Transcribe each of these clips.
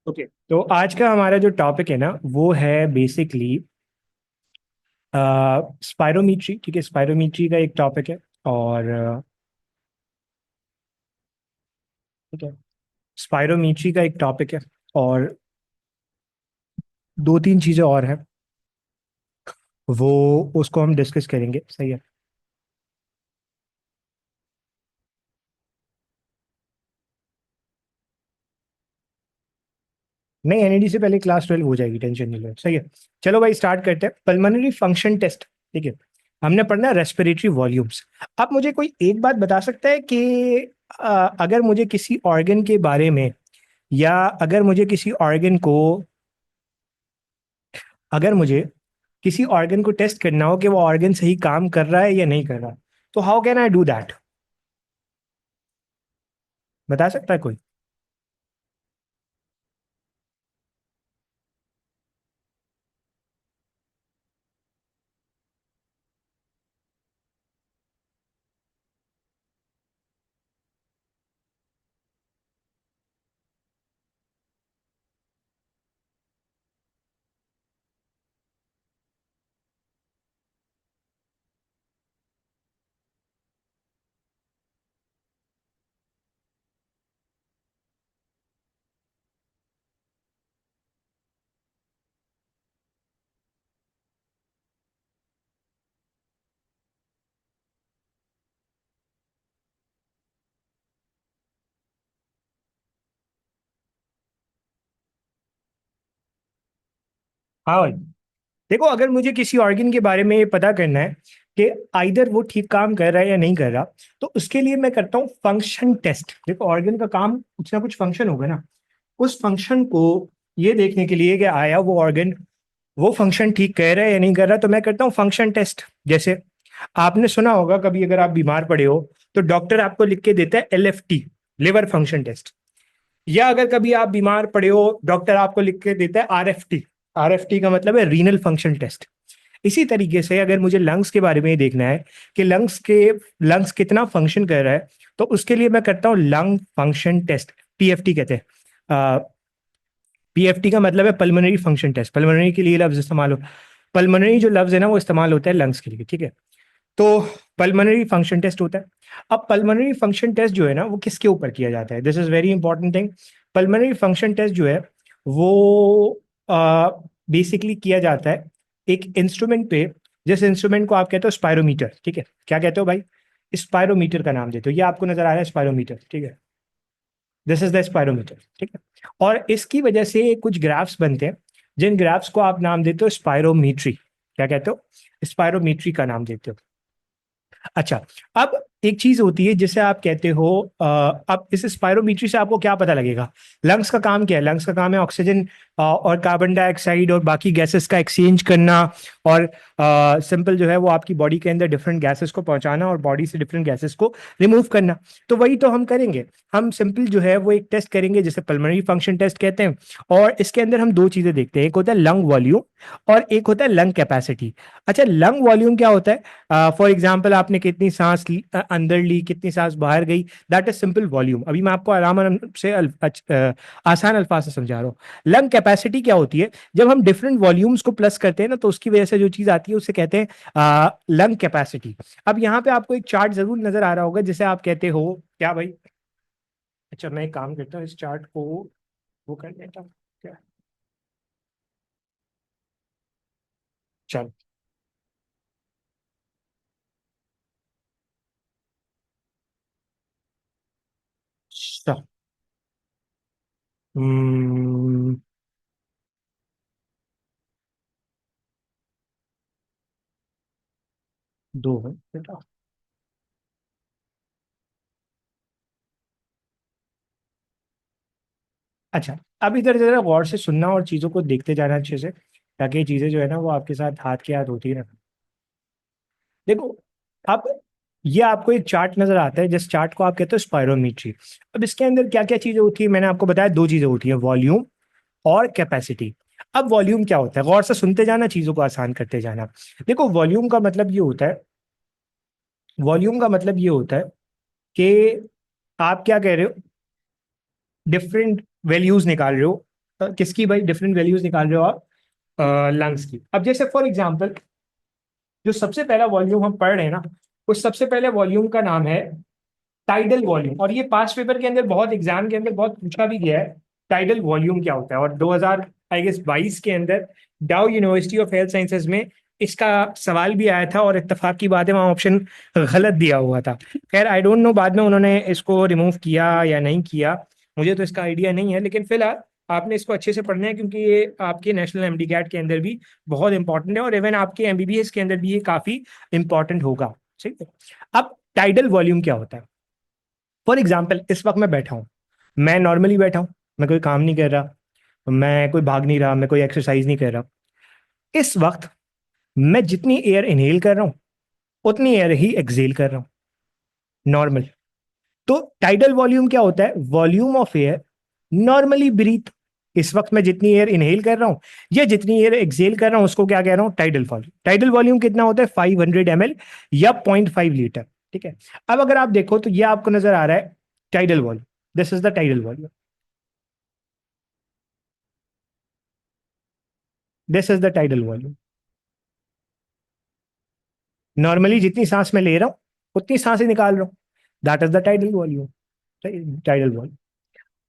Okay, तो आज का हमारा जो टॉपिक है ना वो है बेसिकली स्पायरोमीट्री। ठीक है, स्पायरोमीट्री का एक टॉपिक है। और ठीक है, स्पायरोमीट्री का एक टॉपिक है। और दो तीन चीज़ें और हैं, वो उसको हम डिस्कस करेंगे। सही है। नहीं, एनईडी से पहले क्लास 12 हो जाएगी, टेंशन नहीं लो। सही है। चलो भाई, स्टार्ट करते हैं। Pulmonary function test. ठीक है, हमने पढ़ना है रेस्पिरेटरी वॉल्यूम्स। आप मुझे कोई एक बात बता सकता है कि अगर मुझे किसी ऑर्गन के बारे में, या अगर मुझे किसी ऑर्गन को अगर मुझे किसी ऑर्गन को टेस्ट करना हो कि वो ऑर्गन सही काम कर रहा है या नहीं कर रहा, तो how can I do that? बता सकता है कोई? हाँ भाई, देखो, अगर मुझे किसी ऑर्गन के बारे में ये पता करना है कि आइदर वो ठीक काम कर रहा है या नहीं कर रहा, तो उसके लिए मैं करता हूँ फंक्शन टेस्ट। देखो, ऑर्गन का काम कुछ ना कुछ फंक्शन होगा ना, उस फंक्शन को ये देखने के लिए कि आया वो ऑर्गन वो फंक्शन ठीक कर रहा है या नहीं कर रहा, तो मैं करता हूँ फंक्शन टेस्ट। जैसे आपने सुना होगा कभी, अगर आप बीमार पड़े हो तो डॉक्टर आपको लिख के देता है LFT, लिवर फंक्शन टेस्ट। या अगर कभी आप बीमार पड़े हो, डॉक्टर आपको लिख के देता है RFT। RFT का मतलब है रीनल फंक्शन टेस्ट। इसी तरीके से अगर मुझे लंग्स के बारे में देखना है कि लंग्स कितना फंक्शन कर रहा है, तो उसके लिए मैं करता हूँ लंग फंक्शन टेस्ट। PFT कहते हैं। PFT का मतलब है पल्मोनरी फंक्शन टेस्ट। पल्मोनरी के लिए लफ्ज इस्तेमाल हो पल्मोनरी जो लफ्ज है ना वो इस्तेमाल होता है लंग्स के लिए। ठीक है, तो पल्मोनरी फंक्शन टेस्ट होता है। अब पल्मोनरी फंक्शन टेस्ट जो है ना वो किसके ऊपर किया जाता है? This is very important thing. Pulmonary function test जो है वो बेसिकली किया जाता है एक इंस्ट्रूमेंट पे, जिस इंस्ट्रूमेंट को आप कहते हो स्पायरोमीटर। ठीक है, क्या कहते हो भाई? स्पायरोमीटर का नाम देते हो। ये आपको नजर आ रहा है स्पायरोमीटर। ठीक है, दिस इज द स्पायरोमीटर। ठीक है, और इसकी वजह से कुछ ग्राफ्स बनते हैं, जिन ग्राफ्स को आप नाम देते हो स्पायरोमीट्री। क्या कहते हो? स्पायरोमीट्री का नाम देते हो। अच्छा, अब एक चीज होती है जिसे आप कहते हो, अब इस स्पायरोमीट्री से आपको क्या पता लगेगा? लंग्स का काम क्या है? लंग्स का काम है ऑक्सीजन और कार्बन डाइऑक्साइड और बाकी गैसेस का एक्सचेंज करना। और सिंपल जो है वो आपकी बॉडी के अंदर डिफरेंट गैसेस को पहुंचाना और बॉडी से डिफरेंट गैसेस को रिमूव करना। तो वही तो हम करेंगे। हम सिंपल जो है वो एक टेस्ट करेंगे जिसे पल्मोनरी फंक्शन टेस्ट कहते हैं। और इसके अंदर हम दो चीजें देखते हैं, एक होता है लंग वॉल्यूम और एक होता है लंग कैपेसिटी। अच्छा, लंग वॉल्यूम क्या होता है? फॉर एग्जाम्पल, आपने कितनी सांस अंदर ली, कितनी सांस बाहर गई, दैट इज सिंपल वॉल्यूम। अभी मैं आपको आराम से आसान अल्फाज से समझा रहा हूँ। लंग कैपेसिटी क्या होती है? जब हम डिफरेंट वॉल्यूम्स को प्लस करते हैं ना, तो उसकी वजह से जो चीज आती है उसे कहते हैं लंग कैपेसिटी। अब यहाँ पे आपको एक चार्ट जरूर नजर आ रहा होगा जिसे आप कहते हो क्या भाई? अच्छा, मैं एक काम करता हूँ, इस चार्ट को वो कर लेता हूँ। क्या? चल। अच्छा। हम्म, दो है बेटा। अच्छा, अब इधर जरा गौर से सुनना और चीजों को देखते जाना अच्छे से, ताकि ये चीजें जो है ना वो आपके साथ हाथ के हाथ होती रहे। देखो, अब ये आपको एक चार्ट नजर आता है, जिस चार्ट को आप कहते हो स्पायरोमीट्री। अब इसके अंदर क्या क्या चीजें होती है? मैंने आपको बताया दो चीजें होती है, वॉल्यूम और कैपेसिटी। अब वॉल्यूम क्या होता है? गौर से सुनते जाना, चीजों को आसान करते जाना। देखो, वॉल्यूम का मतलब ये होता है कि आप क्या कह रहे हो, डिफरेंट वैल्यूज निकाल रहे हो किसकी भाई डिफरेंट वैल्यूज निकाल रहे हो आप? लंग्स की। अब जैसे फॉर एग्जांपल जो सबसे पहला वॉल्यूम हम पढ़ रहे हैं ना, उस सबसे पहले वॉल्यूम का नाम है टाइडल वॉल्यूम। और ये पास्ट पेपर के अंदर बहुत एग्जाम के अंदर बहुत पूछा भी गया है, टाइडल वॉल्यूम क्या होता है। और 2000 आई गेस 22 के अंदर डाउ यूनिवर्सिटी ऑफ हेल्थ साइंसेज में इसका सवाल भी आया था, और इत्तेफाक की बात है वहाँ ऑप्शन गलत दिया हुआ था। खैर आई डोंट नो बाद में उन्होंने इसको रिमूव किया या नहीं किया, मुझे तो इसका आइडिया नहीं है। लेकिन फिलहाल आपने इसको अच्छे से पढ़ना है, क्योंकि ये आपके नेशनल एमडी कैट के अंदर भी बहुत इंपॉर्टेंट है, और इवन आपके एमबीबीएस के अंदर भी ये काफी इंपॉर्टेंट होगा। ठीक है। अब टाइडल वॉल्यूम क्या होता है? फॉर एग्जाम्पल इस वक्त मैं बैठा हूँ, मैं नॉर्मली बैठा हूँ, मैं कोई काम नहीं कर रहा, मैं कोई भाग नहीं रहा, मैं कोई एक्सरसाइज नहीं कर रहा। इस वक्त मैं जितनी एयर इनहेल कर रहा हूँ उतनी एयर ही एक्सेल कर रहा हूँ, नॉर्मल। तो टाइडल वॉल्यूम क्या होता है? Volume of air normally breathe. इस वक्त मैं जितनी एयर इनहेल कर रहा हूं या जितनी एयर एक्सेल कर रहा हूं उसको क्या कह रहा हूं? Tidal volume. टाइडल वॉल्यूम कितना होता है? 500 ml या 0.5 लीटर। ठीक है। अब अगर आप देखो तो ये आपको नजर आ रहा है tidal volume. This is the tidal volume, this is the tidal volume. Normally जितनी सांस मैं ले रहा हूं उतनी सांस ही निकाल रहा हूं, that is the tidal volume. Tidal volume.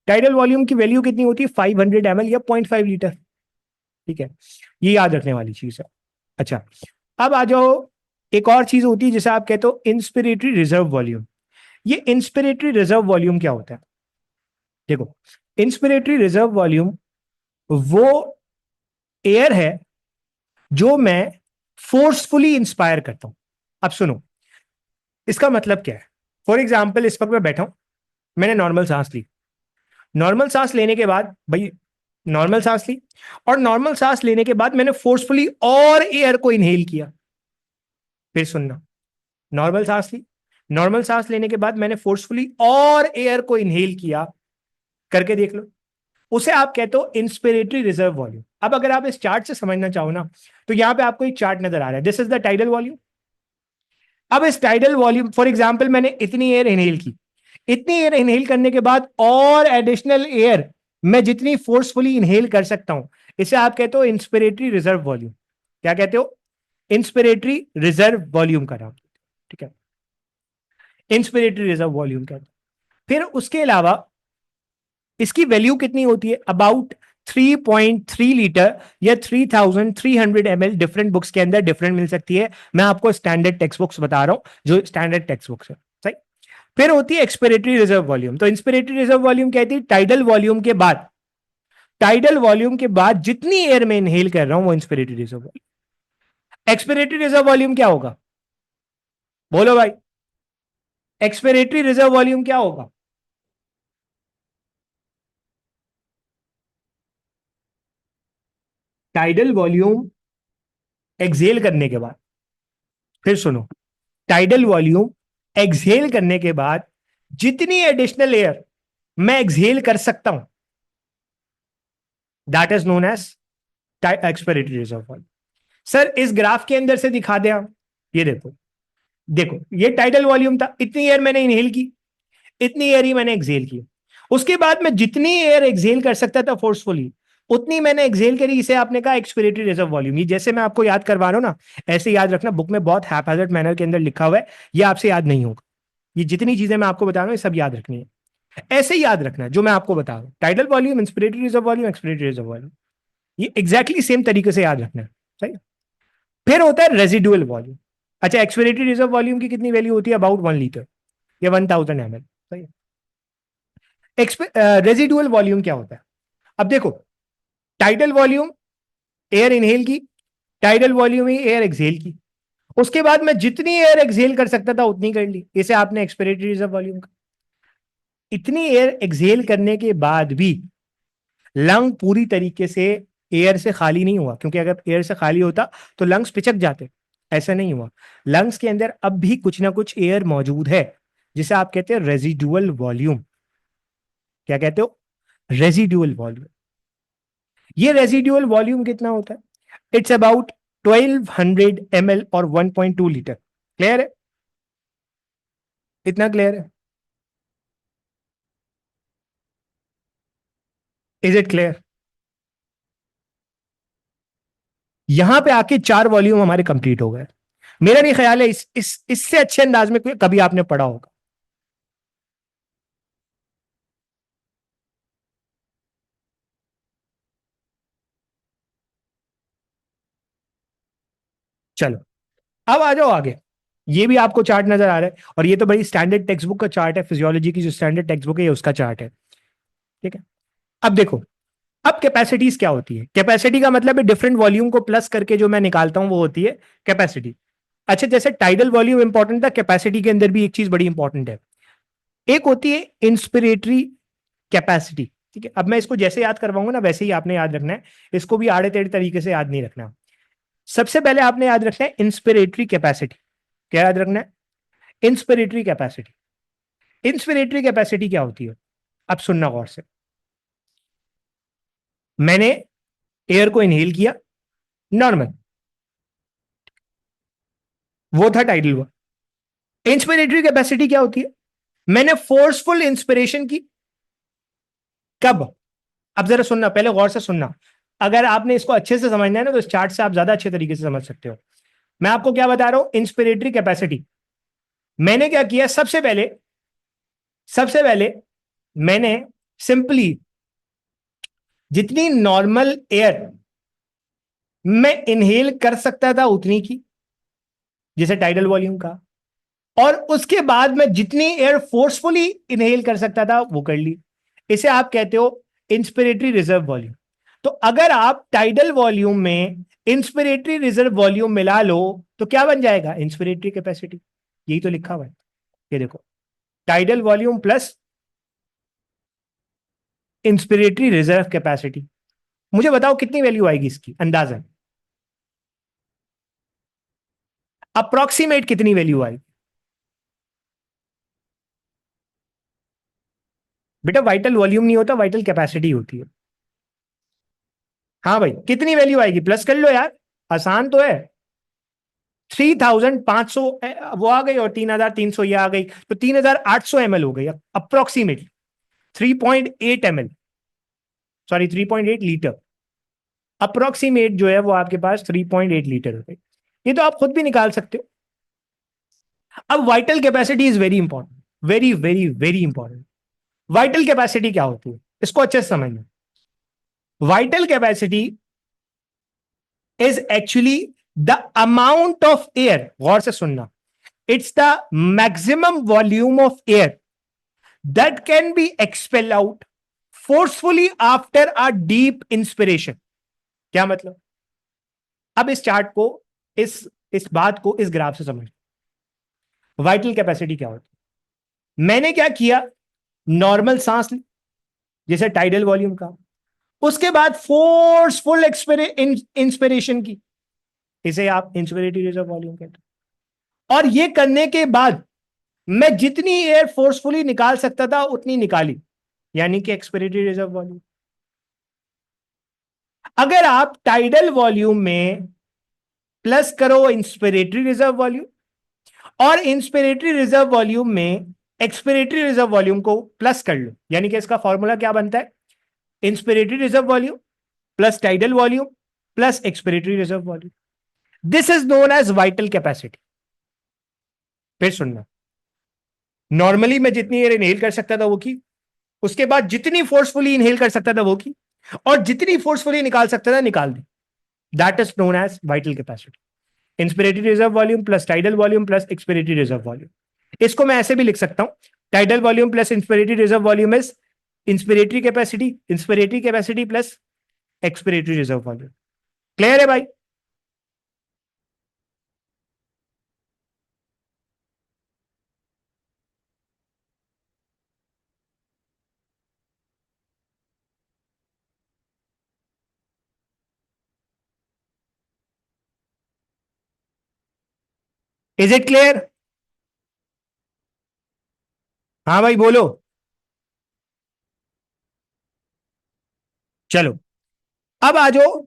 Tidal volume की वैल्यू कितनी होती है? 500 ml या 0.5 लीटर। ठीक है, ये याद रखने वाली चीज है। अच्छा, अब आ जाओ, एक और चीज होती है जिसे आप कहते हो इंस्पिरेटरी रिजर्व वॉल्यूम। ये इंस्पिरेटरी रिजर्व वॉल्यूम क्या होता है? देखो, इंस्पिरेटरी रिजर्व वॉल्यूम वो एयर है जो मैं फोर्सफुली इंस्पायर करता हूं। अब सुनो, इसका मतलब क्या है? फॉर एग्जाम्पल इस वक्त मैं बैठा हूं, मैंने नॉर्मल सांस ली। नॉर्मल सांस लेने के बाद भाई, नॉर्मल सांस ली, और नॉर्मल सांस लेने के बाद मैंने फोर्सफुली और एयर को इनहेल किया। फिर सुनना, नॉर्मल सांस ली, नॉर्मल सांस लेने के बाद मैंने फोर्सफुली और एयर को इनहेल किया, करके देख लो। उसे आप कहते हो इंस्पिरेटरी रिजर्व वॉल्यूम। अब अगर आप इस चार्ट से समझना चाहो ना, तो यहां पे आपको एक चार्ट नजर आ रहा है, this is the tidal volume. अब इस टाइडल वॉल्यूम, फॉर एग्जाम्पल मैंने इतनी एयर इनहेल की, इतनी एयर इनहेल करने के बाद और एडिशनल एयर मैं जितनी फोर्सफुली इनहेल कर सकता हूं, इसे आप कहते हो इंस्पिरेटरी रिजर्व वॉल्यूम। क्या कहते हो? इंस्पिरेटरी रिजर्व वॉल्यूम का नाम। ठीक है, इंस्पिरेटरी रिजर्व वॉल्यूम कहते हैं। फिर उसके अलावा इसकी वैल्यू कितनी होती है? अबाउट 3.3 लीटर या 3300 ml। डिफरेंट बुक्स के अंदर डिफरेंट मिल सकती है, मैं आपको स्टैंडर्ड टेक्स्ट बुक्स बता रहा हूं, जो स्टैंडर्ड टेक्स्ट बुक्स है। सही। फिर होती है एक्सपिरेटरी रिजर्व वॉल्यूम। तो इंस्पिरेटरी रिजर्व वॉल्यूम कहती है टाइडल वॉल्यूम के बाद, टाइडल वॉल्यूम के बाद जितनी एयर में इनहेल कर रहा हूं वो inspiratory reserve volume. Expiratory reserve volume क्या होगा? बोलो भाई, एक्सपिरेटरी रिजर्व वॉल्यूम क्या होगा? टाइडल वॉल्यूम एक्सेल करने के बाद, फिर सुनो, टाइडल वॉल्यूम एक्सहेल करने के बाद जितनी एडिशनल एयर मैं एक्सहेल कर सकता हूं, that is known as expiratory reserve volume. Sir इस ग्राफ के अंदर से दिखा दे आप, ये देखो, देखो ये टाइडल वॉल्यूम था, इतनी एयर मैंने इनहेल की, इतनी एयर ही मैंने एक्सहेल की। उसके बाद मैं जितनी एयर एक्सहेल कर सकता था फोर्सफुली, उतनी मैंने एक्सहेल करी, इसे आपने कहा एक्सपिरेटरी रिजर्व वॉल्यूम। ये जैसे मैं आपको याद करवा रहा हूं ना, ऐसे याद रखना, बुक में बहुत हैप्पैजार्ड मैनर के अंदर लिखा हुआ है, ये आपसे याद नहीं होगा। ये जितनी चीजें मैं आपको बता रहा हूं ये सब याद रखनी है, ऐसे ही याद रखना है जो मैं आपको बता रहा हूं। Tidal volume, inspiratory reserve volume, expiratory reserve volume, ये एग्जैक्टली सेम तरीके से याद रखना है। सही है? फिर होता है रेजिडुअल वॉल्यूम। अच्छा, एक्सपिरेटरी रिजर्व वॉल्यूम की कितनी वैल्यू होती है? अबाउट 1 लीटर या 1000 ml। सही है। रेजिडुअल वॉल्यूम क्या होता है? अब देखो, टाइडल वॉल्यूम एयर इनहेल की, टाइडल वॉल्यूम ही एयर एक्सहेल की, उसके बाद मैं जितनी एयर एक्सहेल कर सकता था उतनी कर ली, इसे आपने एक्सपिरेटरी रिजर्व वॉल्यूम का। इतनी एयर एक्सहेल करने के बाद भी लंग पूरी तरीके से एयर से खाली नहीं हुआ, क्योंकि अगर एयर से खाली होता तो लंग्स पिचक जाते। ऐसा नहीं हुआ, लंग्स के अंदर अब भी कुछ ना कुछ एयर मौजूद है, जिसे आप कहते हैं रेजिडुअल वॉल्यूम। क्या कहते हो? Residual volume. ये रेजिडुअल वॉल्यूम कितना होता है? इट्स अबाउट 1200 ml और 1.2 लीटर। क्लियर है? इतना क्लियर है? Is it clear? यहां पे आके 4 वॉल्यूम हमारे कंप्लीट हो गए। मेरा नहीं ख्याल है इससे अच्छे अंदाज में कभी आपने पढ़ा होगा। चलो अब आ जाओ आगे। ये भी आपको चार्ट नजर आ रहा है, और ये तो बड़ी स्टैंडर्ड टेक्स्ट बुक का चार्ट है, फिजियोलॉजी की जो स्टैंडर्ड टेक्स्ट बुक है उसका चार्ट है। ठीक है, अब देखो, अब कैपेसिटीज क्या होती है? कैपेसिटी का मतलब है डिफरेंट वॉल्यूम को प्लस करके जो मैं निकालता हूं वो होती है कैपेसिटी। अच्छा, जैसे टाइडल वॉल्यूम इंपॉर्टेंट था, कैपेसिटी के अंदर भी एक चीज बड़ी इंपॉर्टेंट है, एक होती है इंस्पिरेटरी कैपेसिटी। ठीक है, अब मैं इसको जैसे याद करवाऊंगा ना वैसे ही आपने याद रखना है, इसको भी आड़े टेढ़े तरीके से याद नहीं रखना। सबसे पहले आपने याद रखना है इंस्पिरेटरी कैपेसिटी। क्या याद रखना है? Inspiratory capacity. इंस्पिरेटरी कैपेसिटी क्या होती है? अब सुनना गौर से। मैंने एयर को इनहेल किया, नॉर्मल, वो था टाइडल वन। इंस्पिरेटरी कैपेसिटी क्या होती है? मैंने फोर्सफुल इंस्पिरेशन की। कब? अब जरा सुनना, पहले गौर से सुनना। अगर आपने इसको अच्छे से समझना है ना तो इस चार्ट से आप ज्यादा अच्छे तरीके से समझ सकते हो। मैं आपको क्या बता रहा हूं, इंस्पिरेटरी कैपेसिटी। मैंने क्या किया, सबसे पहले मैंने सिंपली जितनी नॉर्मल एयर मैं इनहेल कर सकता था उतनी की, जैसे टाइडल वॉल्यूम का, और उसके बाद मैं जितनी एयर फोर्सफुली इनहेल कर सकता था वो कर ली। इसे आप कहते हो इंस्पिरेटरी रिजर्व वॉल्यूम। तो अगर आप टाइडल वॉल्यूम में इंस्पिरेटरी रिजर्व वॉल्यूम मिला लो तो क्या बन जाएगा? Inspiratory capacity. यही तो लिखा हुआ है, ये देखो, tidal volume plus inspiratory reserve capacity. मुझे बताओ कितनी वैल्यू आएगी इसकी अंदाजा, अप्रोक्सीमेट कितनी वैल्यू आएगी? बेटा वाइटल वॉल्यूम नहीं होता, वाइटल कैपेसिटी होती है। हाँ भाई, कितनी वैल्यू आएगी? प्लस कर लो यार, आसान तो है। 3500 वो आ गई, और 3300 ये आ गई, तो 3800 ml हो गई approximately. 3.8 ml, sorry 3.8 litre approximate जो है वो आपके पास 3.8 लीटर हो गई। ये तो आप खुद भी निकाल सकते हो। अब vital capacity is very important, very very very important. Vital capacity क्या होती है इसको अच्छे से समझना। Vital capacity is actually the amount of air, गौर से सुनना, it's the maximum volume of air that can be expelled out forcefully after a deep inspiration। क्या मतलब? अब इस चार्ट को, इस बात को इस ग्राफ से समझ। वाइटल कैपेसिटी क्या होती है? मैंने क्या किया, नॉर्मल सांस ली जैसे टाइडल वॉल्यूम का, उसके बाद फोर्सफुल इंस्पिरेशन की, इसे आप इंस्पिरेटरी रिजर्व वॉल्यूम कहते हैं। और ये करने के बाद मैं जितनी एयर फोर्सफुली निकाल सकता था उतनी निकाली, यानी कि एक्सपिरेटरी रिजर्व वॉल्यूम। अगर आप टाइडल वॉल्यूम में प्लस करो इंस्पिरेटरी रिजर्व वॉल्यूम, और इंस्पिरेटरी रिजर्व वॉल्यूम में एक्सपिरेटरी रिजर्व वॉल्यूम को प्लस कर लो, यानी कि इसका फॉर्मूला क्या बनता है? Inspiratory reserve volume plus tidal volume plus expiratory reserve volume. This is known as vital capacity. फिर सुनना, नॉर्मली मैं जितनी एयर इनहेल कर सकता था वो की, उसके बाद जितनी फोर्सफुली इनहेल कर सकता था वो की, और जितनी फोर्सफुली निकाल सकता था निकाल दी। That is known as vital capacity. Inspiratory reserve volume plus tidal volume plus expiratory reserve volume. इसको मैं ऐसे भी लिख सकता हूं, tidal volume plus inspiratory reserve volume is inspiratory capacity plus expiratory reserve volume. Clear है भाई? Is it clear? हाँ भाई बोलो। चलो अब आ जाओ,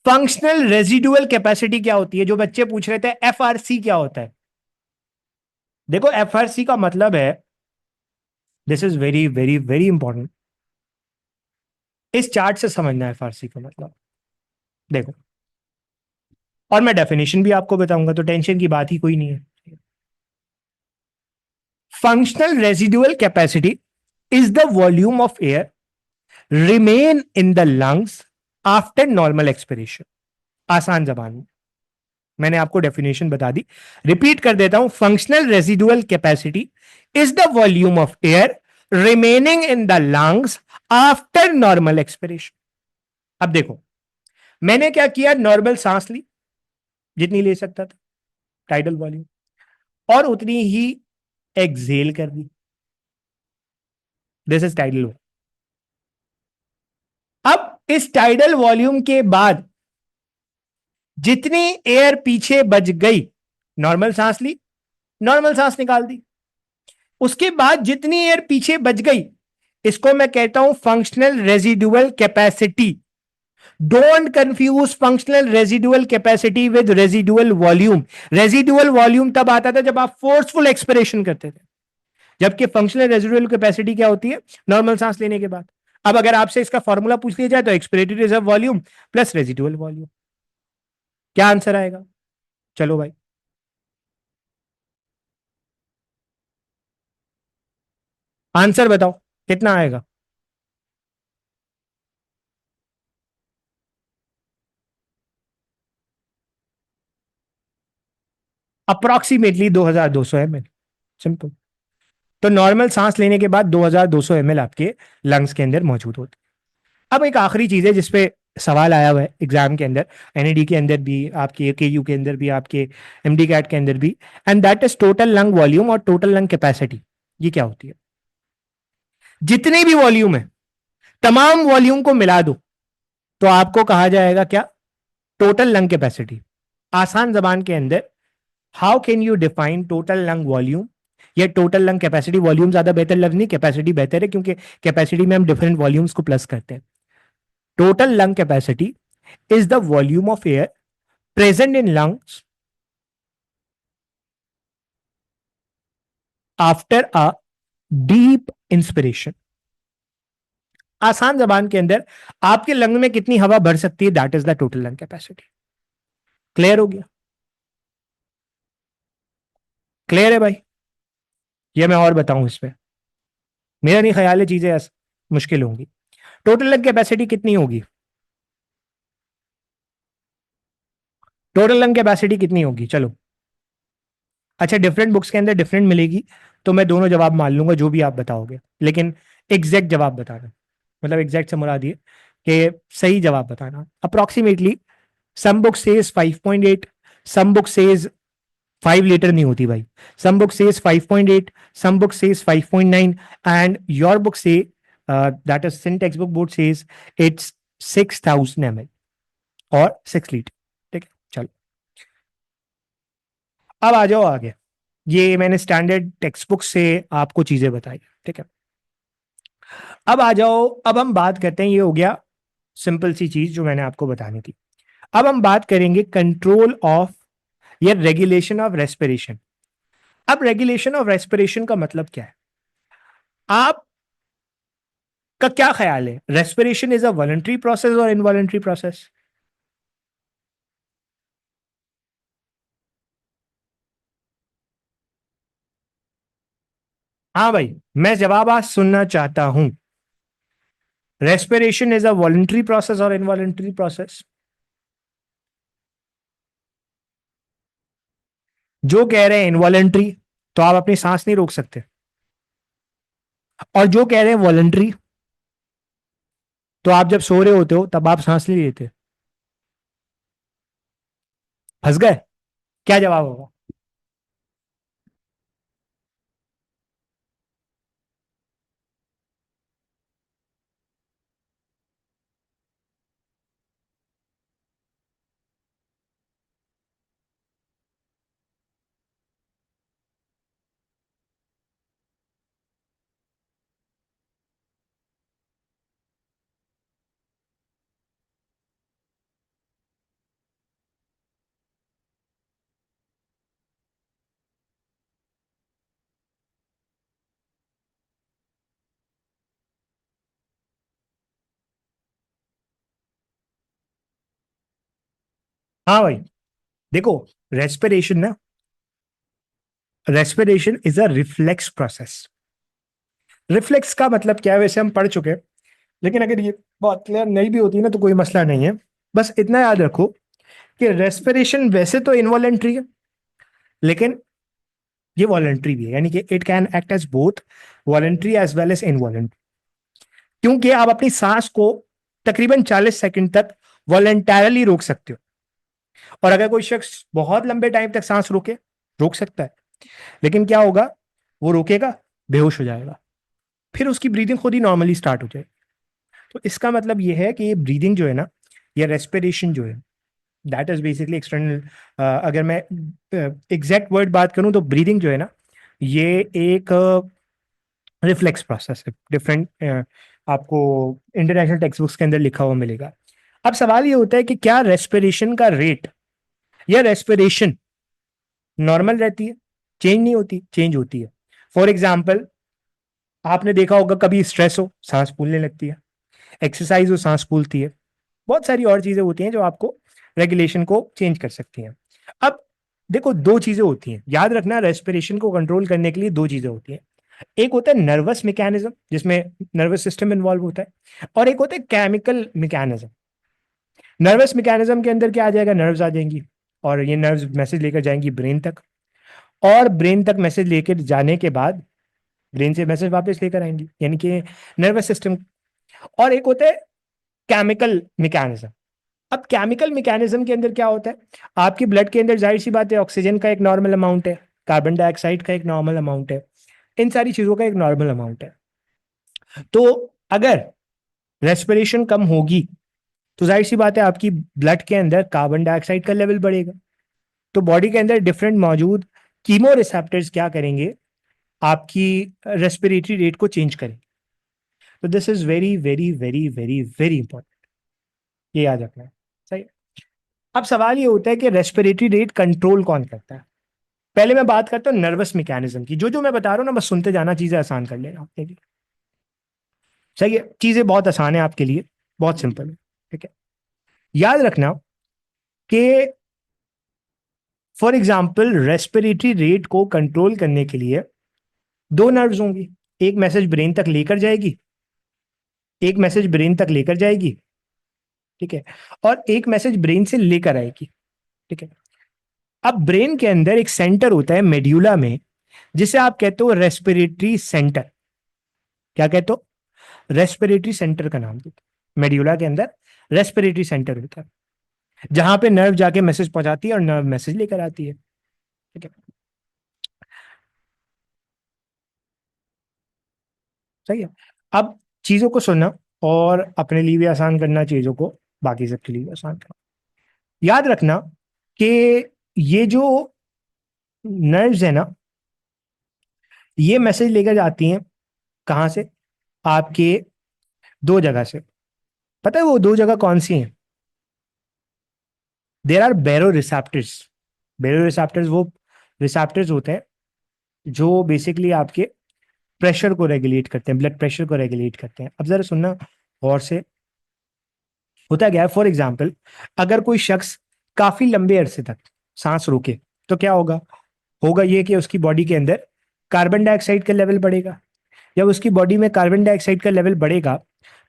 फंक्शनल रेजिडुअल कैपेसिटी क्या होती है? जो बच्चे पूछ रहे थे एफआरसी क्या होता है, देखो एफआरसी का मतलब है, this is very very very important, इस चार्ट से समझना है एफआरसी का मतलब। देखो, और मैं डेफिनेशन भी आपको बताऊंगा, तो टेंशन की बात ही कोई नहीं है। Functional residual capacity is the volume of air remain in the lungs after normal expiration. आसान जबान में मैंने आपको डेफिनेशन बता दी, रिपीट कर देता हूं। Functional residual capacity is the volume of air remaining in the lungs after normal expiration. अब देखो, मैंने क्या किया, नॉर्मल सांस ली जितनी ले सकता था, टाइडल वॉल्यूम, और उतनी ही एक्सेल कर दी, दिस इज टाइडल वॉल्यूम। अब इस टाइडल वॉल्यूम के बाद जितनी एयर पीछे बच गई, नॉर्मल सांस ली, नॉर्मल सांस निकाल दी, उसके बाद जितनी एयर पीछे बच गई, इसको मैं कहता हूं functional residual capacity. Don't confuse functional residual capacity with residual volume. Residual volume तब आता था जब आप फोर्सफुल एक्सपिरेशन करते थे, जबकि फंक्शनल रेजिडुअल कैपेसिटी क्या होती है, नॉर्मल सांस लेने के बाद। अब अगर आपसे इसका फॉर्मूला पूछ लिया जाए तो expiratory reserve volume plus residual volume, क्या आंसर आएगा? चलो भाई, आंसर बताओ कितना आएगा। Approximately 2200 ml, simple. तो नॉर्मल सांस लेने के बाद 2200 ml आपके लंग्स के अंदर मौजूद होते हैं। अब एक आखिरी चीज है जिसपे सवाल आया हुआ है एग्जाम के अंदर, एनईडी के अंदर भी, आपके केयू के अंदर भी, आपके एमडी कैट के अंदर भी, and that is total lung volume और टोटल लंग कैपेसिटी। ये क्या होती है? जितनी भी वॉल्यूम है, तमाम वॉल्यूम को मिला दो तो आपको कहा जाएगा क्या? Total lung capacity. आसान जबान के अंदर, how can you define total lung volume या टोटल लंग कैपेसिटी? वॉल्यूम ज्यादा बेहतर लफ्ज नहीं, कैपेसिटी बेहतर है, क्योंकि कैपेसिटी में हम डिफरेंट वॉल्यूम्स को प्लस करते हैं। Total lung capacity is the volume of air present in lungs after a deep inspiration। आसान जबान के अंदर, आपके लंग में कितनी हवा भर सकती है, that is the total lung capacity. Clear हो गया? क्लियर है भाई? ये मैं और बताऊं इसमें, मेरा नहीं ख्याल है चीजें मुश्किल होंगी। टोटल लंग कैपेसिटी कितनी होगी? टोटल लंग कैपेसिटी कितनी होगी? चलो, अच्छा, डिफरेंट बुक्स के अंदर डिफरेंट मिलेगी, तो मैं दोनों जवाब मान लूंगा जो भी आप बताओगे, लेकिन एग्जैक्ट जवाब बताना, मतलब एग्जैक्ट से मुराद ये कि सही जवाब बताना। Approximately some book says 5.8, some book says 5 litre नहीं होती भाई, some book says 5.8, some book says 5.9, and your book say that is sin textbook board says it's 6000 ml और 6 लीटर। ठीक है, चलो अब आ जाओ आगे। ये मैंने स्टैंडर्ड टेक्स्ट बुक से आपको चीजें बताई, ठीक है। अब आ जाओ, अब हम बात करते हैं, ये हो गया सिंपल सी चीज जो मैंने आपको बतानी थी। अब हम बात करेंगे कंट्रोल ऑफ या रेगुलेशन ऑफ रेस्पिरेशन। अब रेगुलेशन ऑफ रेस्पिरेशन का मतलब क्या है? आपका क्या ख्याल है, respiration is a voluntary process और इनवॉलंटरी प्रोसेस? हाँ भाई, मैं जवाब आज सुनना चाहता हूं। Respiration is a voluntary process और इनवॉलंटरी प्रोसेस? जो कह रहे हैं इनवॉलंटरी, तो आप अपनी सांस नहीं रोक सकते, और जो कह रहे हैं वॉलंटरी, तो आप जब सो रहे होते हो तब आप सांस नहीं लेते। फंस गए? क्या जवाब होगा? हाँ भाई, देखो, रेस्पिरेशन ना, respiration is a reflex process. Reflex का मतलब क्या है वैसे हम पढ़ चुके हैं, लेकिन अगर ये बात क्लियर नहीं भी होती है ना तो कोई मसला नहीं है। बस इतना याद रखो कि रेस्पिरेशन वैसे तो इनवॉलेंट्री है, लेकिन ये वॉलेंट्री भी है, यानी कि it can act as both voluntary as well as involuntary. क्योंकि आप अपनी सांस को तकरीबन 40 सेकंड तक वॉलेंटरली रोक सकते हो, और अगर कोई शख्स बहुत लंबे टाइम तक सांस रोके, रोक सकता है, लेकिन क्या होगा, वो रोकेगा, बेहोश हो जाएगा, फिर उसकी ब्रीदिंग खुद ही नॉर्मली स्टार्ट हो जाएगी। तो इसका मतलब ये है कि ये ब्रीदिंग जो है ना, या रेस्पिरेशन जो है, दैट इज बेसिकली एक्सटर्नल। अगर मैं एग्जैक्ट वर्ड बात करूं तो ब्रीदिंग जो है ना, ये एक रिफ्लेक्स प्रोसेस है, डिफरेंट आपको इंटरनेशनल टेक्स्ट बुक्स के अंदर लिखा हुआ मिलेगा। अब सवाल ये होता है कि क्या रेस्पिरेशन का रेट या रेस्पिरेशन नॉर्मल रहती है, चेंज नहीं होती, चेंज होती है। फॉर एग्जाम्पल, आपने देखा होगा कभी स्ट्रेस हो सांस फूलने लगती है, एक्सरसाइज हो सांस फूलती है, बहुत सारी और चीजें होती हैं जो आपको रेगुलेशन को चेंज कर सकती हैं। अब देखो, दो चीजें होती हैं, याद रखना, रेस्पिरेशन को कंट्रोल करने के लिए दो चीजें होती हैं। एक होता है नर्वस मैकेनिज्म, जिसमें नर्वस सिस्टम इन्वॉल्व होता है, और एक होता है केमिकल मैकेनिज्म। नर्वस मैकेनिज्म के अंदर क्या आ जाएगा, नर्व्स आ जाएंगी, और ये नर्व्स मैसेज लेकर जाएंगी ब्रेन तक, और ब्रेन तक मैसेज लेकर जाने के बाद ब्रेन से मैसेज वापस लेकर आएंगी, यानी कि नर्वस सिस्टम। और एक होता है केमिकल मैकेनिज्म। अब केमिकल मैकेनिज्म के अंदर क्या होता है, आपकी ब्लड के अंदर जाहिर सी बात है ऑक्सीजन का एक नॉर्मल अमाउंट है, कार्बन डाइऑक्साइड का एक नॉर्मल अमाउंट है, इन सारी चीजों का एक नॉर्मल अमाउंट है। तो अगर रेस्पिरेशन कम होगी तो जाहिर सी बात है आपकी ब्लड के अंदर कार्बन डाइऑक्साइड का लेवल बढ़ेगा, तो बॉडी के अंदर डिफरेंट मौजूद कीमो रिसेप्टर्स क्या करेंगे, आपकी रेस्पिरेटरी रेट को चेंज करेंगे। तो this is very very very very very important, ये याद रखना है। सही। अब सवाल ये होता है कि रेस्पिरेटरी रेट कंट्रोल कौन करता है। पहले मैं बात करता हूँ नर्वस मैकेनिज्म की, जो जो मैं बता रहा हूँ ना बस सुनते जाना, चीजें आसान कर लेना आपके लिए। सही है, चीजें बहुत आसान है आपके लिए, बहुत सिंपल है। ठीक है, याद रखना कि फॉर एग्जाम्पल रेस्पिरेटरी रेट को कंट्रोल करने के लिए दो नर्व्स होंगी, एक मैसेज ब्रेन तक लेकर जाएगी, एक मैसेज ब्रेन तक लेकर जाएगी, ठीक है, और एक मैसेज ब्रेन से लेकर आएगी। ठीक है, अब ब्रेन के अंदर एक सेंटर होता है मेड्यूला में, जिसे आप कहते हो रेस्पिरेटरी सेंटर। क्या कहते हो, रेस्पिरेटरी सेंटर का नाम देते हैं। मेड्यूला के अंदर रेस्पिरेटरी सेंटर होता है, जहां पे नर्व जाके मैसेज पहुंचाती है और नर्व मैसेज लेकर आती है। ठीक है, सही है। अब चीजों को सुनना और अपने लिए भी आसान करना चीजों को, बाकी सबके लिए भी आसान करना। याद रखना कि ये जो नर्व्स है ना, ये मैसेज लेकर जाती हैं कहाँ से, आपके दो जगह से। पता है वो दो जगह कौन सी हैं? There are baroreceptors. Baroreceptors वो रिसेप्टर्स होते हैं जो बेसिकली आपके प्रेशर को रेगुलेट करते हैं, ब्लड प्रेशर को रेगुलेट करते हैं। अब जरा सुनना गौर से, होता क्या है, फॉर एग्जाम्पल, अगर कोई शख्स काफी लंबे अरसे तक सांस रोके तो क्या होगा, होगा ये कि उसकी बॉडी के अंदर कार्बन डाइऑक्साइड का लेवल बढ़ेगा। जब उसकी बॉडी में कार्बन डाइऑक्साइड का लेवल बढ़ेगा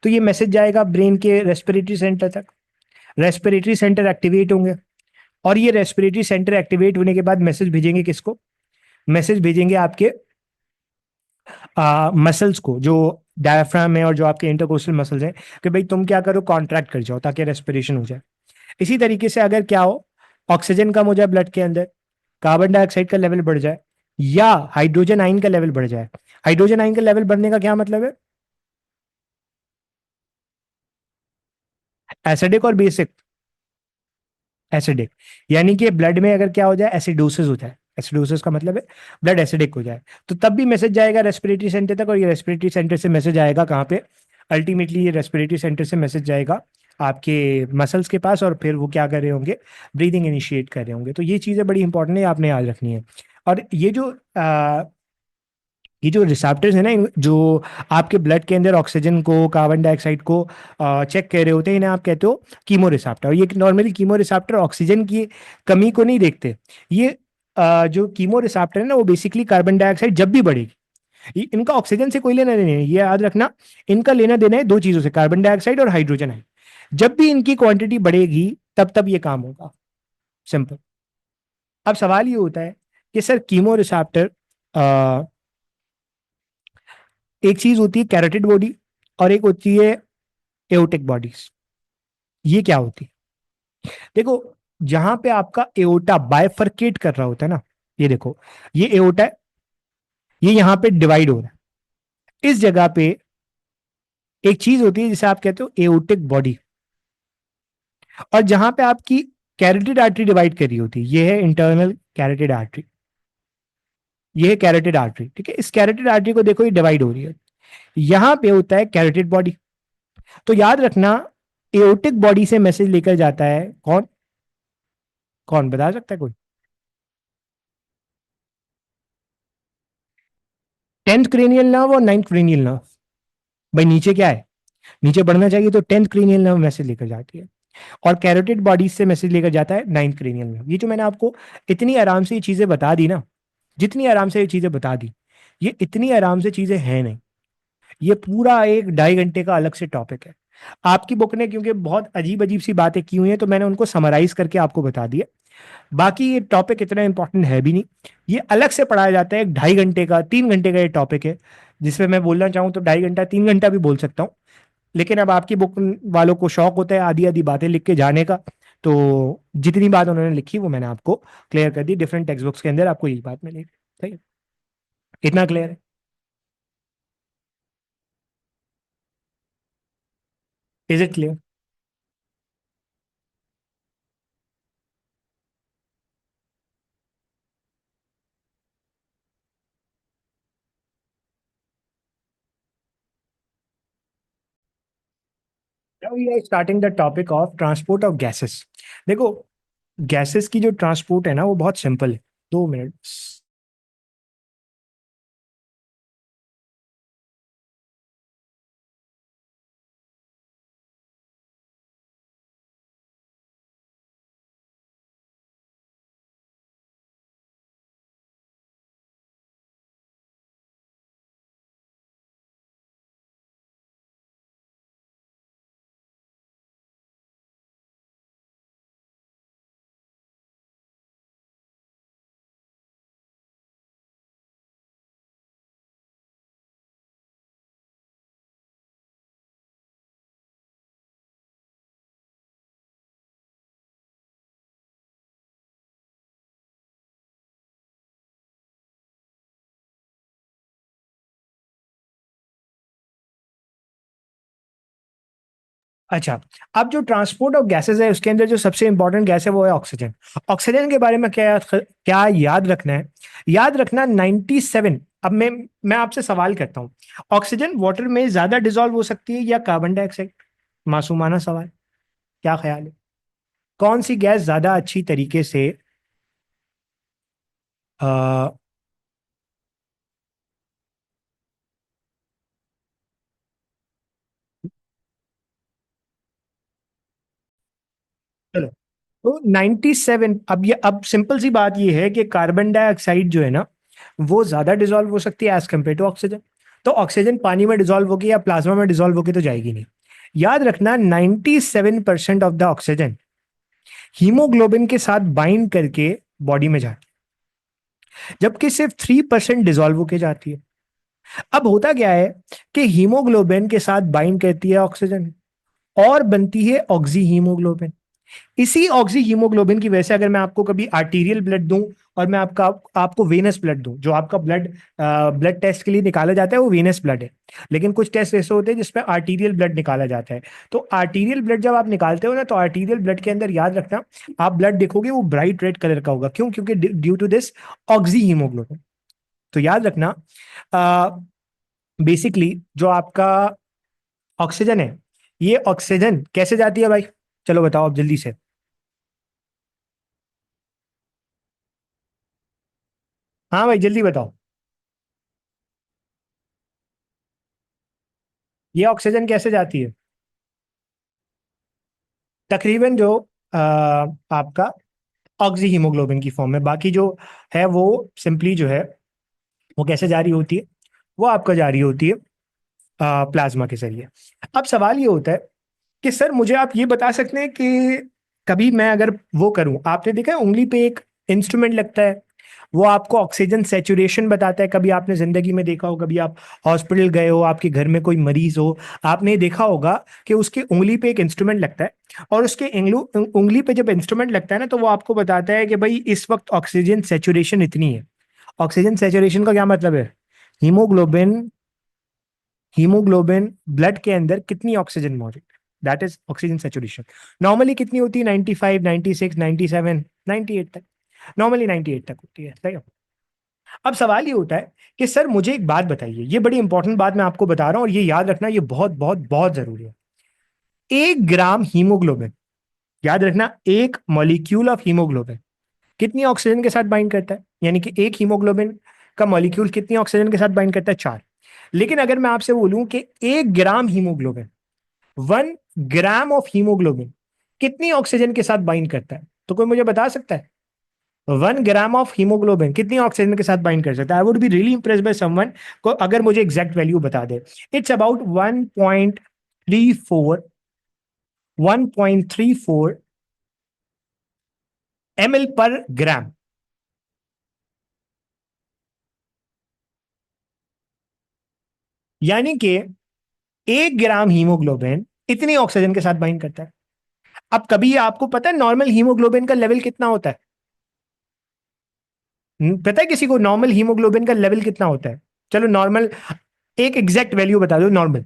तो ये मैसेज जाएगा ब्रेन के रेस्पिरेटरी सेंटर तक, रेस्पिरेटरी सेंटर एक्टिवेट होंगे, और ये रेस्पिरेटरी सेंटर एक्टिवेट होने के बाद मैसेज भेजेंगे किसको, मैसेज भेजेंगे आपके मसल्स को, जो डायफ्राम है और जो आपके इंटरकोस्टल मसल्स हैं, कि भाई तुम क्या करो, कॉन्ट्रैक्ट कर जाओ ताकि रेस्पिरेशन हो जाए। इसी तरीके से अगर क्या हो, ऑक्सीजन कम हो जाए ब्लड के अंदर, कार्बन डाइऑक्साइड का लेवल बढ़ जाए, या हाइड्रोजन आयन का लेवल बढ़ जाए। हाइड्रोजन आयन का लेवल बढ़ने का क्या मतलब है, एसिडिक और बेसिक। एसिडिक यानी कि ब्लड में अगर क्या हो जाए, एसिडोसिस हो जाए, एसिडोसिस का मतलब है ब्लड एसिडिक हो जाए, तो तब भी मैसेज जाएगा रेस्पिरेटरी सेंटर तक, और ये रेस्पिरेटरी सेंटर से मैसेज आएगा कहाँ पे, अल्टीमेटली ये रेस्पिरेटरी सेंटर से मैसेज जाएगा आपके मसल्स के पास, और फिर वो क्या कर रहे होंगे, ब्रीदिंग इनिशिएट कर रहे होंगे। तो ये चीज़ें बड़ी इंपॉर्टेंट है, आपने याद रखनी है। और ये जो ये जो रिसेप्टर्स है ना, जो आपके ब्लड के अंदर ऑक्सीजन को, कार्बन डाइऑक्साइड को चेक कर रहे होते हैं, इन्हें आप कहते हो कीमो रिसेप्टर। ये नॉर्मली कीमो रिसेप्टर ऑक्सीजन की कमी को नहीं देखते। ये जो कीमो रिसेप्टर है ना, वो बेसिकली कार्बन डाइऑक्साइड जब भी बढ़ेगी, इनका ऑक्सीजन से कोई लेना देना नहीं है, ये याद रखना। इनका लेना देना है दो चीजों से, कार्बन डाइऑक्साइड और हाइड्रोजन है। जब भी इनकी क्वांटिटी बढ़ेगी तब तब ये काम होगा। सिंपल। अब सवाल ये होता है कि सर कीमो रिसेप्टर, एक चीज होती है कैरोटिड बॉडी और एक होती है एओटिक बॉडीज। ये क्या होती है? देखो, जहां पे आपका एओटा बाइफरकेट कर रहा होता है ना, ये देखो, ये एओटा है, ये यहां पे डिवाइड हो रहा है, इस जगह पे एक चीज होती है जिसे आप कहते हो एओटिक बॉडी। और जहां पे आपकी कैरोटिड आर्टरी डिवाइड कर रही होती है, ये है इंटरनल कैरोटिड आर्टरी, ये है कैरोटिड आर्टरी। ठीक है, इस कैरोटिड आर्टरी को देखो, ये डिवाइड हो रही है, यहां पे होता है कैरोटिड बॉडी। तो याद रखना, एओटिक बॉडी से मैसेज लेकर जाता है कौन? कौन बता सकता है कोई? 10th क्रेनियल नर्व और 9th क्रेनियल नर्व। भाई नीचे क्या है? नीचे बढ़ना चाहिए, तो 10th क्रेनियल नर्व मैसेज लेकर जाती है, और कैरोटिड बॉडी से मैसेज लेकर जाता है 9th क्रेनियल नर्व। ये जो मैंने आपको इतनी आराम से ये चीजें बता दी ना, जितनी आराम से ये चीजें बता दी, ये इतनी आराम से चीजें हैं नहीं। ये पूरा एक 2.5 घंटे का अलग से टॉपिक है। आपकी बुक ने क्योंकि बहुत अजीब अजीब सी बातें की हुई हैं, तो मैंने उनको समराइज करके आपको बता दिया। बाकी ये टॉपिक इतना इंपॉर्टेंट है भी नहीं। ये अलग से पढ़ाया जाता है, एक 2.5 घंटे का, 3 घंटे का ये टॉपिक है, जिसमें मैं बोलना चाहूँ तो 2.5 घंटा 3 घंटा भी बोल सकता हूँ। लेकिन अब आपकी बुक वालों को शौक होता है आधी आधी बातें लिख के जाने का, तो जितनी बात उन्होंने लिखी वो मैंने आपको क्लियर कर दी। डिफरेंट टेक्स्ट बुक्स के अंदर आपको यही बात मिलेगी। ठीक है, इतना क्लियर है? Is it clear? Now we are starting the topic of transport of gases. देखो, गैसेस की जो ट्रांसपोर्ट है ना, वो बहुत सिंपल है। 2 मिनट। अच्छा, अब जो ट्रांसपोर्ट ऑफ गैसेस है, उसके अंदर जो सबसे इंपॉर्टेंट गैस है वो है ऑक्सीजन। ऑक्सीजन के बारे में क्या याद रखना है? याद रखना 97। अब मैं आपसे सवाल करता हूँ, ऑक्सीजन वाटर में ज्यादा डिसॉल्व हो सकती है या कार्बन डाइऑक्साइड? मासूमाना सवाल, क्या ख्याल है? कौन सी गैस ज्यादा अच्छी तरीके से आ, चलो, तो 97। अब सिंपल सी बात ये है कि कार्बन डाइऑक्साइड जो है ना, वो ज्यादा डिसॉल्व हो सकती है एज कम्पेयर टू ऑक्सीजन। तो ऑक्सीजन पानी में डिसॉल्व होगी या प्लाज्मा में डिसॉल्व होगी तो जाएगी नहीं। याद रखना, 97% ऑफ द ऑक्सीजन हीमोग्लोबिन के साथ बाइंड करके बॉडी में जाती है, जबकि सिर्फ 3% डिसॉल्व होके जाती है। अब होता क्या है कि हीमोग्लोबिन के साथ बाइंड करती है ऑक्सीजन, और बनती है ऑक्सी हीमोग्लोबिन। इसी ऑक्सी हीमोग्लोबिन की वजह से अगर मैं आपको कभी आर्टीरियल ब्लड दूं, और मैं आपको वेनस ब्लड दूं, जो आपका ब्लड टेस्ट के लिए निकाला जाता है वो वेनस ब्लड है। लेकिन कुछ टेस्ट ऐसे होते हैं जिसमें आर्टीरियल ब्लड निकाला जाता है। तो आर्टीरियल ब्लड जब आप निकालते हो ना, तो आर्टीरियल ब्लड के अंदर याद रखना, आप ब्लड देखोगे वो ब्राइट रेड कलर का होगा। क्यों? क्योंकि due to this oxyhaemoglobin. तो याद रखना, बेसिकली जो आपका ऑक्सीजन है, ये ऑक्सीजन कैसे जाती है भाई? चलो बताओ अब जल्दी से। हाँ भाई, जल्दी बताओ। ये ऑक्सीजन कैसे जाती है? तकरीबन जो आपका ऑक्सी हीमोग्लोबिन की फॉर्म में, बाकी जो है वो सिंपली जो है वो कैसे जारी होती है, वो आपका जारी होती है प्लाज्मा के जरिए। अब सवाल ये होता है कि सर मुझे आप ये बता सकते हैं कि कभी मैं अगर वो करूं, आपने देखा है उंगली पे एक इंस्ट्रूमेंट लगता है, वो आपको ऑक्सीजन सेचुरेशन बताता है। कभी आपने जिंदगी में देखा हो, कभी आप हॉस्पिटल गए हो, आपके घर में कोई मरीज हो, आपने देखा होगा कि उसकी उंगली पे एक इंस्ट्रूमेंट लगता है, और उसके उंगली पे जब इंस्ट्रूमेंट लगता है ना, तो वो आपको बताता है कि भाई इस वक्त ऑक्सीजन सेचुरेशन इतनी है। ऑक्सीजन सेचुरेशन का क्या मतलब है? हीमोग्लोबिन हीमोग्लोबिन ब्लड के अंदर कितनी ऑक्सीजन मौजूद है, that is oxygen saturation. Normally कितनी होती है? 95, 96, 97, 98 तक। नॉर्मली 98 तक होती है, सही है। अब सवाल ये होता है कि सर मुझे एक बात बताइए, ये बड़ी इंपॉर्टेंट बात मैं आपको बता रहा हूं और ये याद रखना, ये बहुत बहुत बहुत जरूरी है। 1 ग्राम हीमोग्लोबिन, याद रखना, एक मॉलिक्यूल ऑफ हीमोग्लोबिन कितनी ऑक्सीजन के साथ बाइंड करता है? यानी कि एक हीमोग्लोबिन का मॉलिक्यूल कितनी ऑक्सीजन के साथ बाइंड करता है? 4। लेकिन अगर मैं आपसे बोलूं कि 1 ग्राम हीमोग्लोबिन, 1 ग्राम ऑफ हीमोग्लोबिन कितनी ऑक्सीजन के साथ बाइंड करता है, तो कोई मुझे बता सकता है? 1 ग्राम ऑफ हीमोग्लोबिन कितनी ऑक्सीजन के साथ बाइंड कर सकता है? I would be really Impress by someone को अगर मुझे एग्जैक्ट वैल्यू बता दे। इट्स अबाउट 1.34 ml पर ग्राम। यानी कि 1 ग्राम हीमोग्लोबिन इतनी ऑक्सीजन के साथ बाइंड करता है। अब कभी आपको पता है नॉर्मल हीमोग्लोबिन का लेवल कितना होता है? पता है किसी को नॉर्मल हीमोग्लोबिन का लेवल कितना होता है? चलो नॉर्मल, एक एग्जैक्ट वैल्यू बता दो नॉर्मल।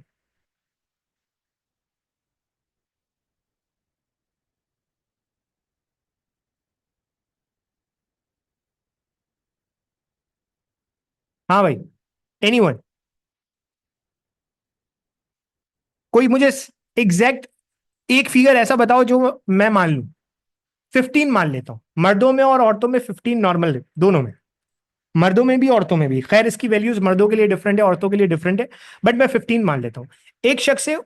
हाँ भाई, एनीवन, कोई मुझे एग्जैक्ट एक फिगर ऐसा बताओ जो मैं मान लूं। 15 मान लेता हूं, मर्दों में और औरतों में 15 नॉर्मल, दोनों में, मर्दों में भी औरतों में भी। खैर इसकी वैल्यूज मर्दों के लिए डिफरेंट है, औरतों के लिए डिफरेंट है, बट मैं 15 मान लेता हूं। एक शख्स से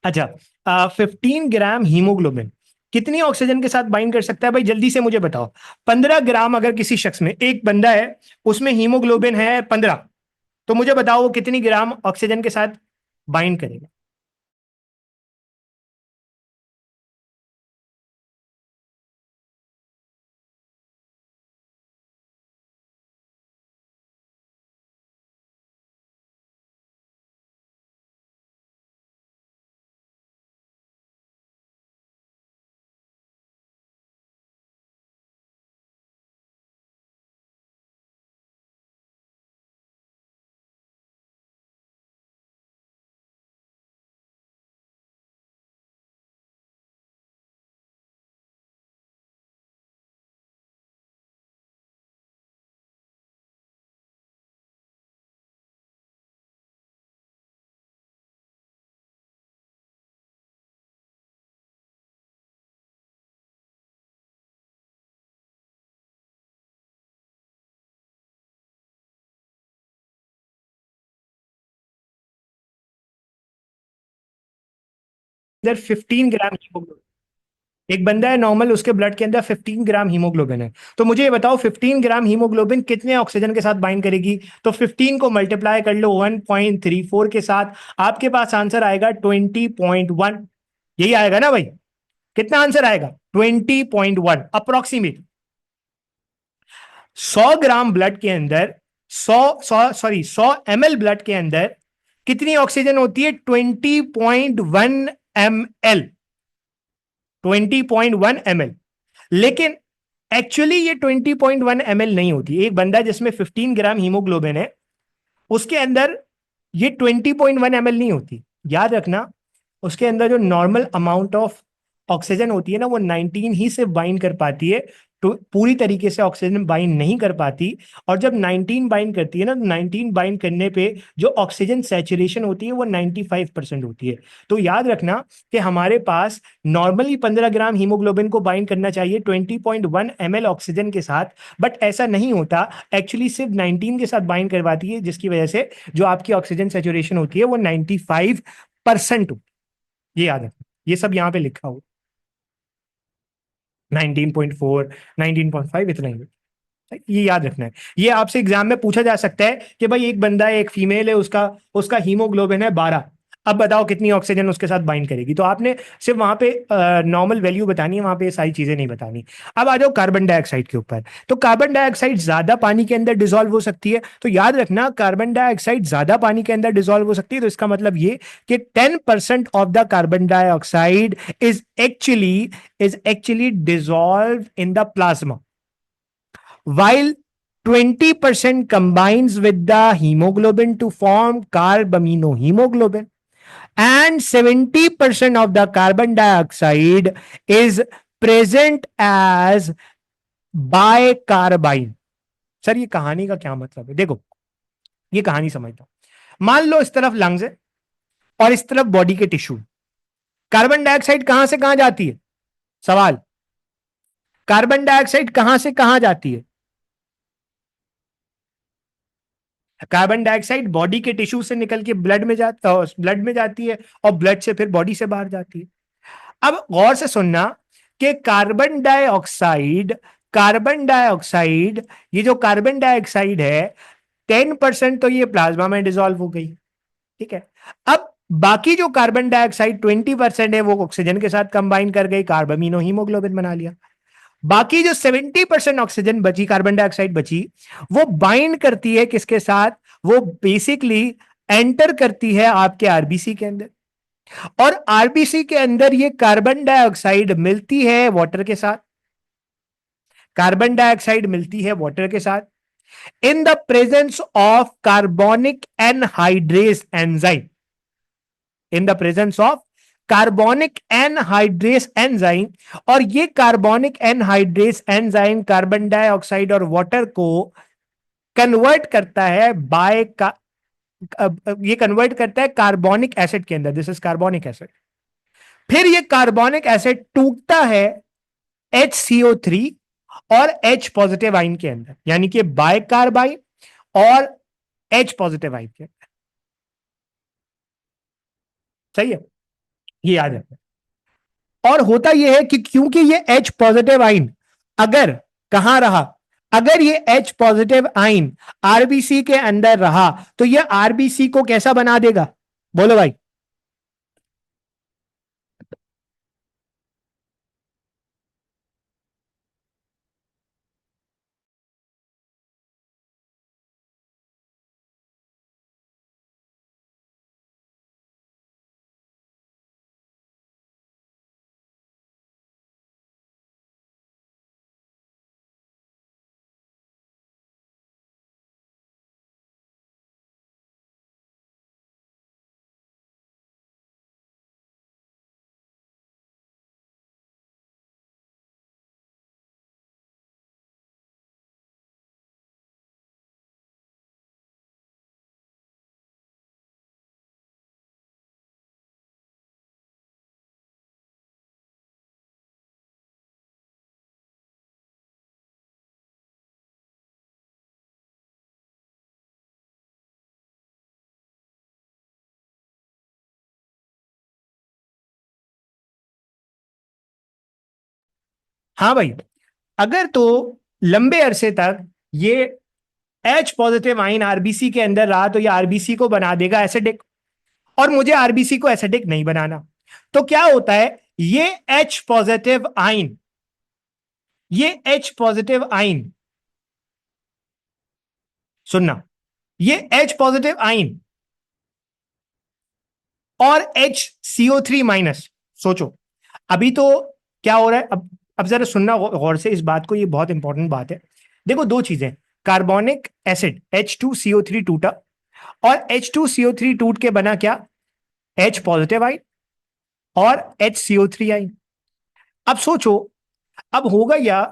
अच्छा, 15 ग्राम हीमोग्लोबिन कितनी ऑक्सीजन के साथ बाइंड कर सकता है भाई? जल्दी से मुझे बताओ। 15 ग्राम अगर किसी शख्स में, एक बंदा है, उसमें हीमोग्लोबिन है 15, तो मुझे बताओ वो कितनी ग्राम ऑक्सीजन के साथ बाइंड करेगा? इधर 15 ग्राम हीमोग्लोबिन, एक बंदा है नॉर्मल, उसके ब्लड के अंदर 15 ग्राम हीमोग्लोबिन है। तो मुझे ये बताओ 15 ग्राम हीमोग्लोबिन कितने ऑक्सीजन के साथ बाइंड करेगी? तो 15 को मल्टीप्लाई कर लो 1.34 के साथ, आपके पास आंसर आएगा 20.1। यही आएगा ना भाई? कितना आंसर आएगा? 20.1 अप्रोक्सीमेट। 100 ग्राम ब्लड के अंदर, 100 ml ब्लड के अंदर कितनी ऑक्सीजन होती है? 20.1 ml, 20.1 ml। लेकिन एक्चुअली ये 20.1 ml नहीं होती। एक बंदा जिसमें 15 ग्राम हीमोग्लोबिन है उसके अंदर ये 20.1 ml नहीं होती। याद रखना, उसके अंदर जो नॉर्मल अमाउंट ऑफ ऑक्सीजन होती है ना, वो 19 ही से बाइंड कर पाती है, तो पूरी तरीके से ऑक्सीजन बाइंड नहीं कर पाती। और जब 19 बाइंड करती है ना, तो 19 बाइंड करने पे जो ऑक्सीजन सैचुरेशन होती है वो 95% होती है। तो याद रखना कि हमारे पास नॉर्मली 15 ग्राम हीमोग्लोबिन को बाइंड करना चाहिए 20.1 ml ऑक्सीजन के साथ, बट ऐसा नहीं होता। एक्चुअली सिर्फ 19 के साथ बाइंड करवाती है, जिसकी वजह से जो आपकी ऑक्सीजन सैचुरेशन होती है वो 95% होती है। ये याद रखना, ये सब यहाँ पे लिखा हो, 19.4, 19.5 इतना ही। ये याद रखना है। ये आपसे एग्जाम में पूछा जा सकता है कि भाई एक बंदा है, एक फीमेल है, उसका उसका हीमोग्लोबिन है 12, अब बताओ कितनी ऑक्सीजन उसके साथ बाइंड करेगी। तो आपने सिर्फ वहां पे नॉर्मल वैल्यू बतानी है, वहां पे ये सारी चीजें नहीं बतानी। अब आ जाओ कार्बन डाइऑक्साइड के ऊपर। तो कार्बन डाइऑक्साइड ज्यादा पानी के अंदर डिसॉल्व हो सकती है। तो याद रखना, कार्बन डाइऑक्साइड ज्यादा पानी के अंदर डिसॉल्व हो सकती है, तो इसका मतलब ये कि 10% of the carbon dioxide is actually dissolve in the plasma, while 20% combines with the hemoglobin to form carbaminohemoglobin, and 70% of the carbon dioxide is present as bicarbine. Sir ये कहानी का क्या मतलब है? देखो, ये कहानी समझता हूं। मान लो इस तरफ लंग्स है और इस तरफ बॉडी के टिश्यू। कार्बन डाइऑक्साइड कहां से कहां जाती है? सवाल, कार्बन डाइऑक्साइड कहां से कहां जाती है? कार्बन डाइऑक्साइड बॉडी के टिश्यू से निकल के ब्लड में जाती है और ब्लड से फिर बॉडी से बाहर जाती है। अब गौर से सुनना कि कार्बन डाइऑक्साइड, ये जो कार्बन डाइऑक्साइड है, 10% तो ये प्लाज्मा में डिसॉल्व हो गई, ठीक है। अब बाकी जो कार्बन डाइऑक्साइड 20% है वो ऑक्सीजन के साथ कंबाइन कर गई, कार्बामीनो हीमोग्लोबिन बना लिया। बाकी जो 70% ऑक्सीजन बची, कार्बन डाइऑक्साइड बची, वो बाइंड करती है किसके साथ? वो बेसिकली एंटर करती है आपके आरबीसी के अंदर, और आरबीसी के अंदर ये कार्बन डाइऑक्साइड मिलती है वाटर के साथ। कार्बन डाइऑक्साइड मिलती है वाटर के साथ in the presence of carbonic anhydrase enzyme, in the presence of carbonic anhydrase enzyme. और ये carbonic anhydrase enzyme carbon dioxide और वाटर को कन्वर्ट करता है ये कन्वर्ट करता है कार्बोनिक एसिड के अंदर। This is carbonic acid. फिर ये कार्बोनिक एसिड टूटता है HCO3 और H पॉजिटिव आइन के अंदर, यानी कि बाय कार्बाइन और H पॉजिटिव आइन के अंदर। सही है, ये याद रखना। और होता यह है कि क्योंकि ये H पॉजिटिव आइन अगर कहां रहा, अगर ये H पॉजिटिव आइन आरबीसी के अंदर रहा, तो ये आरबीसी को कैसा बना देगा? बोलो भाई। हाँ भाई, अगर तो लंबे अरसे तक ये H पॉजिटिव आइन आरबीसी के अंदर रहा, तो ये आरबीसी को बना देगा एसिडिक, और मुझे आरबीसी को एसिडिक नहीं बनाना। तो क्या होता है, ये H पॉजिटिव आइन, सुनना, ये H पॉजिटिव आइन और HCO3 माइनस, सोचो अभी तो क्या हो रहा है। अब अब जरा सुनना गौर से इस बात को, ये बहुत इंपॉर्टेंट बात है। देखो दो चीजें, कार्बोनिक एसिड H2CO3 टूटा, और H2CO3 टूट के बना क्या, H पॉजिटिव आइन और HCO3 आइन। अब सोचो, अब होगा या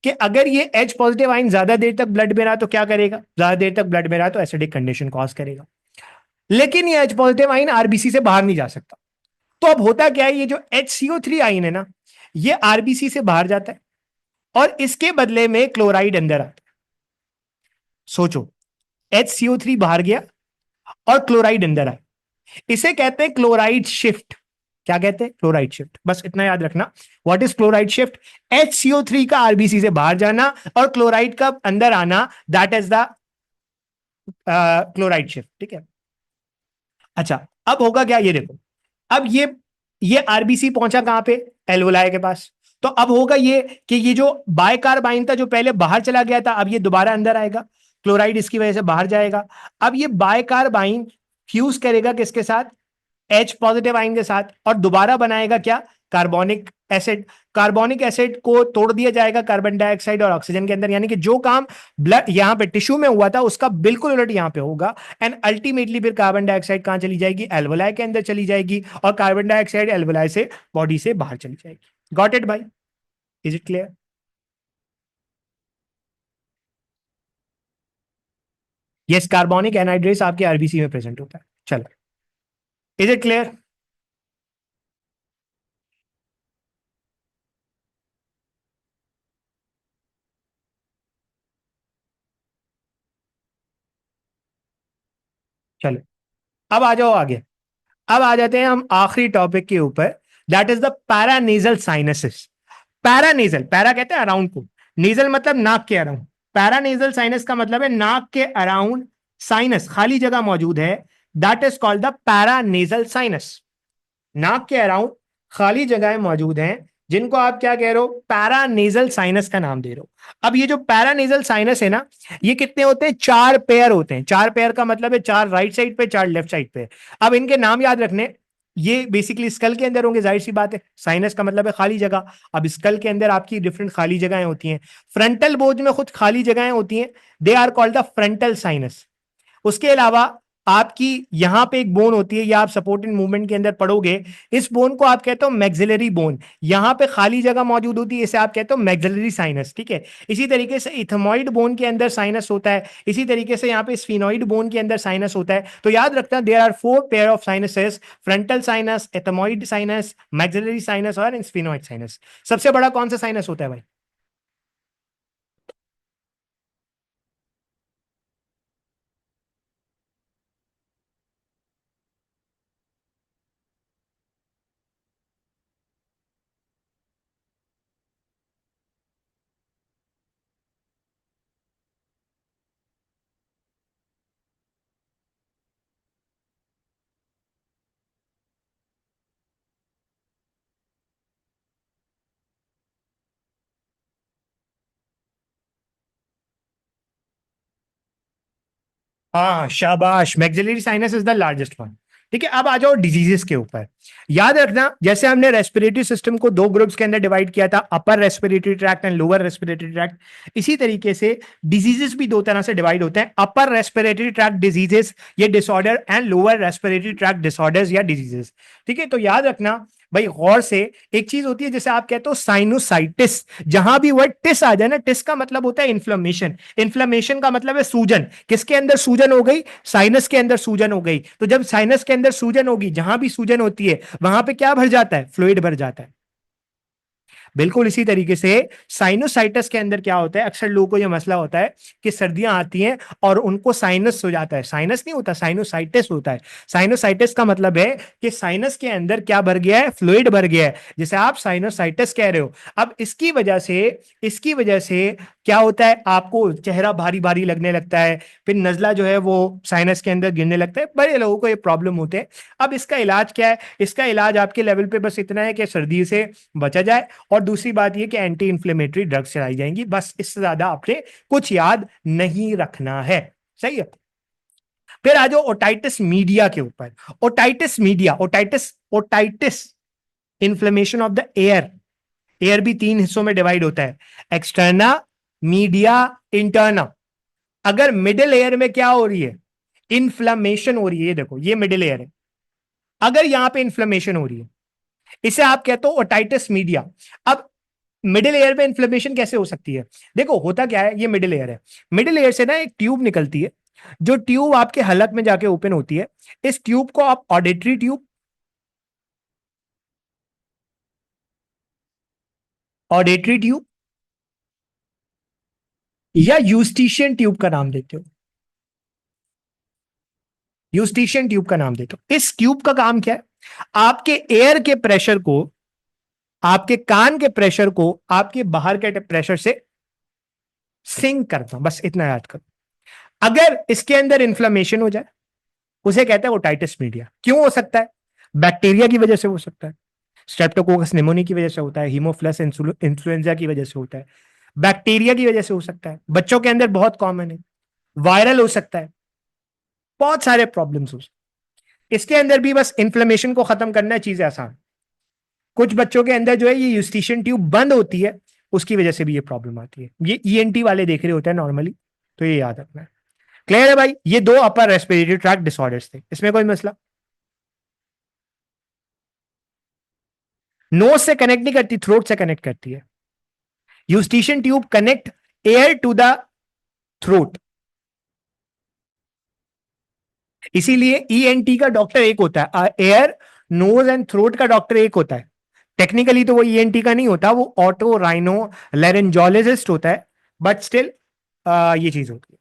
कि अगर ये H पॉजिटिव आइन ज्यादा देर तक ब्लड में रहा तो क्या करेगा, ज्यादा देर तक ब्लड में रहा तो एसिडिक कंडीशन कॉज करेगा। लेकिन ये H पॉजिटिव आइन आरबीसी से बाहर नहीं जा सकता। तो अब होता क्या है, ये जो HCO3 आइन है ना, ये आरबीसी से बाहर जाता है और इसके बदले में क्लोराइड अंदर आता है। सोचो, HCO3 बाहर गया और क्लोराइड अंदर आया, इसे कहते हैं क्लोराइड शिफ्ट। क्या कहते हैं, क्लोराइड शिफ्ट। बस इतना याद रखना, what is chloride shift, HCO3 का आरबीसी से बाहर जाना और क्लोराइड का अंदर आना, that is the chloride shift. ठीक है। अच्छा, अब होगा क्या, ये देखो, अब ये आरबीसी पहुंचा कहां पे, एल्वोलाई के पास। तो अब होगा ये कि ये जो बायकार्बाइन था जो पहले बाहर चला गया था, अब ये दोबारा अंदर आएगा, क्लोराइड इसकी वजह से बाहर जाएगा। अब ये बायकार्बाइन फ्यूज करेगा किसके साथ, H पॉजिटिव आइन के साथ, और दोबारा बनाएगा क्या, कार्बोनिक एसिड। कार्बोनिक एसिड को तोड़ दिया जाएगा कार्बन डाइऑक्साइड और ऑक्सीजन के अंदर, यानी कि जो काम ब्लड यहां पे टिश्यू में हुआ था उसका बिल्कुल उलट यहां पे होगा। एंड अल्टीमेटली फिर कार्बन डाइऑक्साइड कहां चली जाएगी, एल्वोलाई के अंदर चली जाएगी, और कार्बन डाइऑक्साइड एल्वोलाई से बॉडी से बाहर चली जाएगी। गॉट इट भाई, is it clear? Yes, carbonic anhydrase आपके आरबीसी में प्रेजेंट होता है। चलो, इज इट क्लियर? चलो, अब आ जाओ आगे। अब आ जाते हैं हम आखिरी टॉपिक के ऊपर, that is the paranasal sinuses. Paranasal, para कहते हैं अराउंड को, नेजल मतलब नाक के अराउंड। पैरानेजल साइनस का मतलब है नाक के अराउंड साइनस खाली जगह मौजूद है, that is called the paranasal sinus. नाक के अराउंड खाली जगहें मौजूद हैं जिनको आप क्या कह रहे हो, पैरानेजल साइनस का नाम दे रहे हो। अब ये जो पैरानेजल साइनस है ना, ये कितने होते हैं, चार पेयर होते हैं। चार पेयर का मतलब है चार राइट साइड पे, चार लेफ्ट साइड पे। अब इनके नाम याद रखने, ये बेसिकली स्कल के अंदर होंगे, जाहिर सी बात है, साइनस का मतलब है खाली जगह। अब स्कल के अंदर आपकी डिफरेंट खाली जगहें होती हैं, फ्रंटल बोझ में खुद खाली जगहें होती हैं, they are called the frontal sinus. उसके अलावा आपकी यहां पे एक बोन होती है, या आप सपोर्ट एंड मूवमेंट के अंदर पढ़ोगे, इस बोन को आप कहते हो मैक्सिलरी बोन। यहां पे खाली जगह मौजूद होती है, इसे आप कहते हो मैक्सिलरी साइनस। ठीक है। इसी तरीके से इथमॉइड बोन के अंदर साइनस होता है, इसी तरीके से यहाँ पे स्फिनोइड बोन के अंदर साइनस होता है। तो याद रखना, there are four pair of sinuses, frontal sinus, ethmoid sinus, maxillary sinus और स्फिनोइड साइनस। सबसे बड़ा कौन सा साइनस होता है भाई? हाँ शाबाश, maxillary sinus is the largest one. ठीक है। अब आ जाओ डिजीजेस के ऊपर। याद रखना, जैसे हमने रेस्पिरेटरी सिस्टम को दो ग्रुप्स के अंदर डिवाइड किया था, upper respiratory tract and lower respiratory tract, इसी तरीके से डिजीजेस भी दो तरह से डिवाइड होते हैं, अपर रेस्पिरेटरी ट्रैक्ट डिजीजेस ये disorder, and lower respiratory tract disorders या डिजीजेस। ठीक है। तो याद रखना भाई गौर से, एक चीज होती है जैसे आप कहते हो साइनोसाइटिस, जहां भी वर्ड टिस आ जाए ना, टिस का मतलब होता है इन्फ्लेमेशन। इन्फ्लेमेशन का मतलब है सूजन। किसके अंदर सूजन हो गई, साइनस के अंदर सूजन हो गई। तो जब साइनस के अंदर सूजन होगी, जहां भी सूजन होती है वहां पे क्या भर जाता है, फ्लूइड भर जाता है। बिल्कुल इसी तरीके से साइनोसाइटिस के अंदर क्या होता है, अक्सर लोगों को यह मसला होता है कि सर्दियां आती हैं और उनको साइनस हो जाता है। साइनस नहीं होता, साइनोसाइटिस होता है। साइनोसाइटिस का मतलब है कि साइनस के अंदर क्या भर गया है, फ्लूइड भर गया है, जिसे आप साइनोसाइटिस कह रहे हो। अब इसकी वजह से क्या होता है, आपको चेहरा भारी भारी लगने लगता है, फिर नजला जो है वो साइनस के अंदर गिरने लगता है। बड़े लोगों को ये प्रॉब्लम होते हैं। अब इसका इलाज क्या है, इसका इलाज आपके लेवल पे बस इतना है कि सर्दी से बचा जाए, और दूसरी बात यह कि एंटी इंफ्लेमेटरी ड्रग्स चलाई जाएंगी, बस इससे ज्यादा आपने कुछ याद नहीं रखना है। सही है। फिर आ जाओ ओटाइटिस मीडिया के ऊपर। Otitis media, otitis, otitis, inflammation of the air, air भी तीन हिस्सों में डिवाइड होता है, एक्सटर्ना, मीडिया, इंटरना। अगर मिडिल एयर में क्या हो रही है, इन्फ्लेमेशन हो रही है, ये देखो ये मिडिल एयर है, अगर यहां पे इन्फ्लेमेशन हो रही है, इसे आप कहते हो ओटाइटिस मीडिया। अब मिडिल एयर में इन्फ्लेमेशन कैसे हो सकती है? देखो होता क्या है, ये मिडिल एयर है, मिडिल एयर से ना एक ट्यूब निकलती है, जो ट्यूब आपके हलक में जाके ओपन होती है। इस ट्यूब को आप ऑडिटरी ट्यूब, ऑडिटरी ट्यूब या यूस्टिशियन ट्यूब का नाम देते हो, यूस्टिशियन ट्यूब का नाम देते हो। इस ट्यूब का काम क्या है, आपके एयर के प्रेशर को, आपके कान के प्रेशर को आपके बाहर के प्रेशर से सिंक करता हूं, बस इतना याद करो। अगर इसके अंदर इन्फ्लेमेशन हो जाए, उसे कहते हैं ओटाइटिस मीडिया। क्यों हो सकता है? बैक्टीरिया की वजह से हो सकता है, स्ट्रेप्टोकोकस निमोनिया की वजह से होता है, हीमोफ्लस इन्फ्लुएंजा की वजह से होता है, बैक्टीरिया की वजह से हो सकता है, बच्चों के अंदर बहुत कॉमन है, वायरल हो सकता है, बहुत सारे प्रॉब्लम्स हो सकते हैं। इसके अंदर भी बस इन्फ्लेमेशन को खत्म करना है, चीजें आसान। कुछ बच्चों के अंदर जो है ये यूस्टिशियन ट्यूब बंद होती है, उसकी वजह से भी ये प्रॉब्लम आती है। ये ईएनटी वाले देख रहे होते हैं नॉर्मली, तो ये याद रखना है। क्लियर है भाई? ये दो अपर रेस्पिरेटरी ट्रैक्ट डिसऑर्डर्स थे, इसमें कोई मसला? नोज से कनेक्ट नहीं करती, थ्रोट से कनेक्ट करती है। Eustachian tube connect ear to the throat, इसीलिए ईएनटी का डॉक्टर एक होता है, एयर नोज एंड थ्रोट का डॉक्टर एक होता है। टेक्निकली तो वो ईएनटी का नहीं होता, वो ऑटो राइनो लेरेंजोलॉजिस्ट होता है, बट स्टिल ये चीज होती है।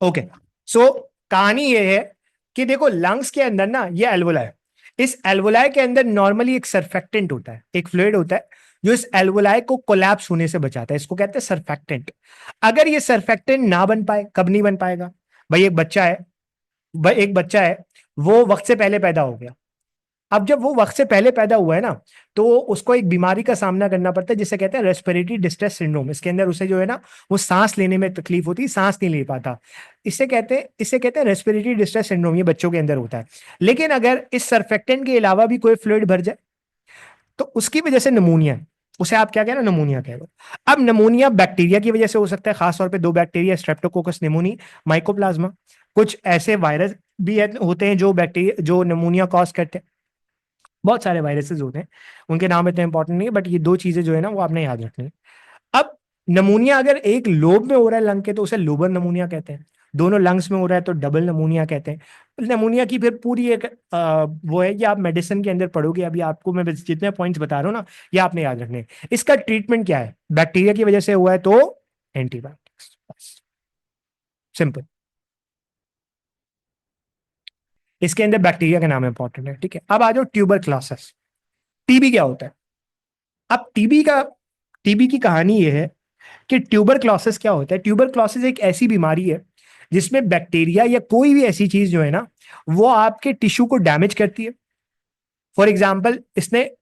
ओके, सो कहानी ये है कि देखो लंग्स के अंदर ना ये एल्वोलाई, इस एल्वोलाई के अंदर नॉर्मली एक सरफेक्टेंट होता है, एक फ्लूइड होता है जो इस एल्वोलाई को कोलैप्स होने से बचाता है, इसको कहते हैं सरफेक्टेंट। अगर ये सरफेक्टेंट ना बन पाए, कब नहीं बन पाएगा? भाई एक बच्चा है, भाई एक बच्चा है, वो वक्त से पहले पैदा हो गया। अब जब वो वक्त से पहले पैदा हुआ है ना, तो उसको एक बीमारी का सामना करना पड़ता है जिसे कहते हैं रेस्पिरेटरी डिस्ट्रेस सिंड्रोम। इसके अंदर उसे जो है ना, वो सांस लेने में तकलीफ होती है, सांस नहीं ले पाता। इसे कहते हैं रेस्पिरेटरी डिस्ट्रेस सिंड्रोम, ये बच्चों के अंदर होता है। लेकिन अगर इस सर्फेक्टेंट के अलावा भी कोई फ्लूइड भर जाए, तो उसकी वजह से नमूनिया, उसे आप क्या कह रहे हो, नमूनिया कह रहे हो। अब नमूनिया बैक्टीरिया की वजह से हो सकता है, खासतौर पे दो बैक्टीरिया, स्ट्रेप्टोकोकस निमोनी, माइकोप्लाज्मा। कुछ ऐसे वायरस भी होते हैं जो बैक्टीरिया, जो नमूनिया कॉज करते हैं। बहुत सारे वायरसेस होते हैं, उनके नाम इतने इंपॉर्टेंट नहीं है, बट ये दो चीजें जो है ना वो आपने याद रखनी है। अब नमूनिया अगर एक लोब में हो रहा है लंग के, तो उसे लोबर नमूनिया कहते हैं। दोनों लंग्स में हो रहा है तो डबल नमूनिया कहते हैं। नमूनिया की फिर पूरी एक वो है कि आप मेडिसिन के अंदर पढ़ोगे, अभी आपको मैं जितने पॉइंट्स बता रहा हूँ ना, ये आपने याद रखने हैं। इसका ट्रीटमेंट क्या है? बैक्टीरिया की वजह से हुआ है तो एंटीबायोटिक्स, सिंपल। इसके अंदर बैक्टीरिया का नाम इंपॉर्टेंट है, ठीक है। अब आ जाओ ट्यूबर क्लासेस। टीबी क्या होता है? अब टीबी की कहानी यह है कि ट्यूबर क्लोसिस क्या होता है। ट्यूबर क्लोसिस एक ऐसी बीमारी है जिसमें बैक्टीरिया या कोई भी ऐसी चीज जो है ना, वो आपके टिश्यू को डैमेज करती है। फॉर एग्जाम्पल,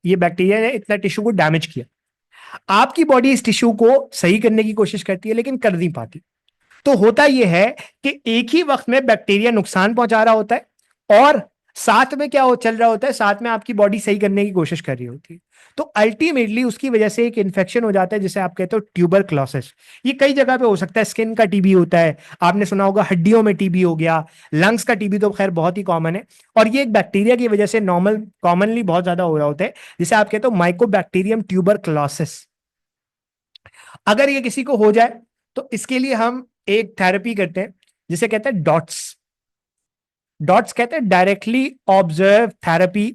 ये बैक्टीरिया ने इतना टिश्यू को डैमेज किया, आपकी बॉडी इस टिश्यू को सही करने की कोशिश करती है लेकिन कर नहीं पाती। तो होता यह है कि एक ही वक्त में बैक्टीरिया नुकसान पहुंचा रहा होता है और साथ में क्या हो चल रहा होता है, साथ में आपकी बॉडी सही करने की कोशिश कर रही होती है। तो अल्टीमेटली उसकी वजह से एक इन्फेक्शन हो जाता है जिसे आप कहते हो ट्यूबर क्लोसिस। ये कई जगह पे हो सकता है, स्किन का टीबी होता है, आपने सुना होगा हड्डियों में टीबी हो गया, लंग्स का टीबी तो खैर बहुत ही कॉमन है। और ये एक बैक्टीरिया की वजह से कॉमनली बहुत ज्यादा हो रहा होता है, जिसे आप कहते हो माइकोबैक्टीरियम ट्यूबर क्लोसिस। अगर ये किसी को हो जाए तो इसके लिए हम एक थेरेपी करते हैं जिसे कहते हैं डॉट्स। डॉट्स कहते हैं directly observe therapy,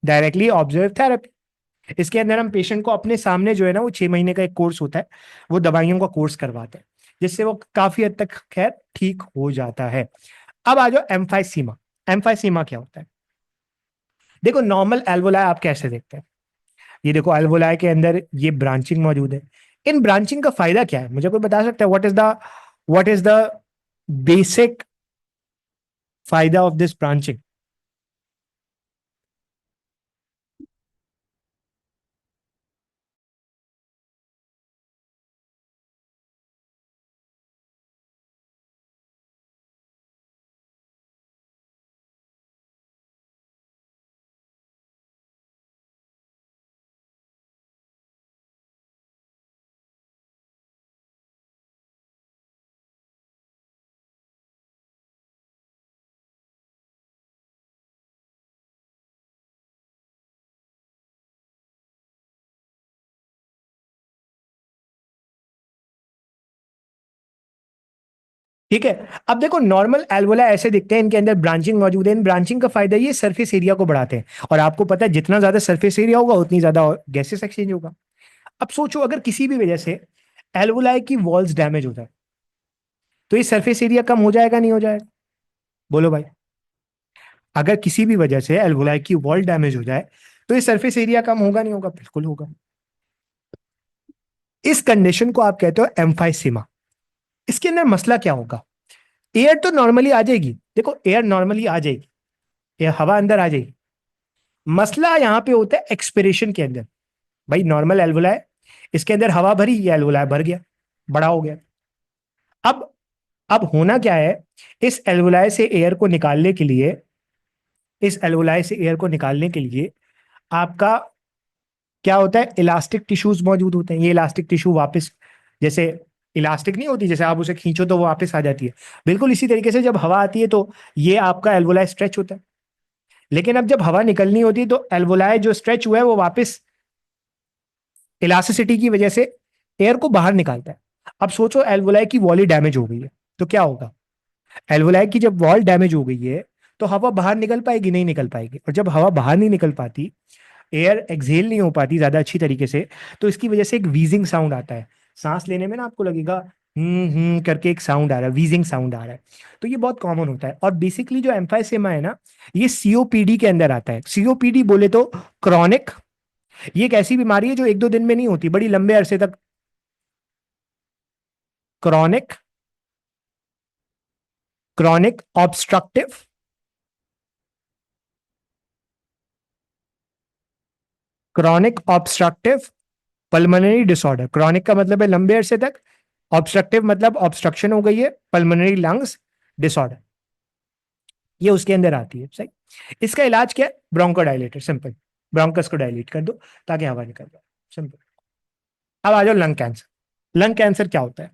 directly observe therapy. इसके अंदर हम पेशेंट को अपने सामने जो है ना, वो 6 महीने का एक कोर्स होता है, वो दवाइयों का कोर्स करवाते हैं, जिससे वो काफी हद तक खैर ठीक हो जाता है। अब आ जाओ एम्फाइसीमा। एम्फाइसीमा क्या होता है? देखो नॉर्मल एल्वोलाई आप कैसे देखते हैं, ये देखो एल्वोलाई के अंदर ये ब्रांचिंग मौजूद है। इन ब्रांचिंग का फायदा क्या है, मुझे कोई बता सकता है? व्हाट इज द बेसिक फायदा ऑफ दिस ब्रांचिंग? ठीक है। अब देखो नॉर्मल एल्वोला ऐसे दिखते हैं, इनके अंदर ब्रांचिंग मौजूद है। इन ब्रांचिंग का फायदा ये सरफेस एरिया को बढ़ाते हैं, और आपको पता है जितना ज्यादा सरफेस एरिया होगा उतनी ज्यादा गैसेस एक्सचेंज होगा। अब सोचो अगर किसी भी वजह से एल्वोलाई की वॉल्स डैमेज हो जाए तो ये सरफेस एरिया कम हो जाएगा नहीं हो जाएगा? बोलो भाई। अगर किसी भी वजह से एल्वोलाई की वॉल डैमेज हो जाए तो ये सरफेस एरिया कम होगा नहीं होगा? बिल्कुल होगा। इस कंडीशन को आप कहते हो एम्फाइसीमा। इसके अंदर मसला क्या होगा? एयर तो नॉर्मली आ जाएगी, देखो एयर नॉर्मली आ जाएगी, एयर हवा अंदर आ जाएगी। मसला यहां पे होता है एक्सपिरेशन के अंदर। भाई नॉर्मल एल्वोलाई, इसके अंदर हवा भरी, ये एल्वोलाई भर गया, बड़ा हो गया। अब अब होना क्या है, इस एल्वोलाई से एयर को निकालने के लिए, इस एल्वोलाई से एयर को निकालने के लिए आपका क्या होता है, इलास्टिक टिश्यूज मौजूद होते हैं। ये इलास्टिक टिश्यू वापस, जैसे इलास्टिक नहीं होती, जैसे आप उसे खींचो तो वो वापस आ जाती है, बिल्कुल इसी तरीके से जब हवा आती है तो ये आपका एल्वोलाई स्ट्रेच होता है। लेकिन अब जब हवा निकलनी होती है तो एल्वोलाई जो स्ट्रेच हुआ है वो वापस इलास्टिसिटी की वजह से एयर को बाहर निकालता है। अब सोचो एल्वोलाई की वॉल ही डैमेज हो गई है तो क्या होगा? एल्वोलाई की जब वॉल डैमेज हो गई है तो हवा बाहर निकल पाएगी? नहीं निकल पाएगी। और जब हवा बाहर नहीं निकल पाती, एयर एक्सहेल नहीं हो पाती ज्यादा अच्छी तरीके से, तो इसकी वजह से एक वीजिंग साउंड आता है। सांस लेने में ना आपको लगेगा करके एक साउंड आ रहा है, वीजिंग साउंड आ रहा है। तो ये बहुत कॉमन होता है। और बेसिकली जो एम्फाइसेमा है ना, ये सीओपीडी के अंदर आता है। सीओपीडी बोले तो क्रॉनिक, ये एक ऐसी बीमारी है जो एक दो दिन में नहीं होती, बड़ी लंबे अरसे तक। Chronic, chronic obstructive, chronic obstructive pulmonary disorder. Chronic का मतलब है लंबे अरसे तक, ऑब्स्ट्रक्टिव मतलब ऑब्स्ट्रक्शन हो गई है, पल्मोनरी लंग्स डिसऑर्डर, ये उसके अंदर आती है। सही। इसका इलाज क्या है? Bronchodilator, simple. ब्रोंकस को डायलेट कर दो ताकि हवा निकल जाए, सिंपल। अब आ जाओ लंग कैंसर। लंग कैंसर क्या होता है?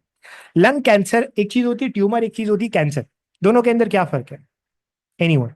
लंग कैंसर एक चीज होती है ट्यूमर, एक चीज होती है कैंसर। दोनों के अंदर क्या फर्क है? एनीवन?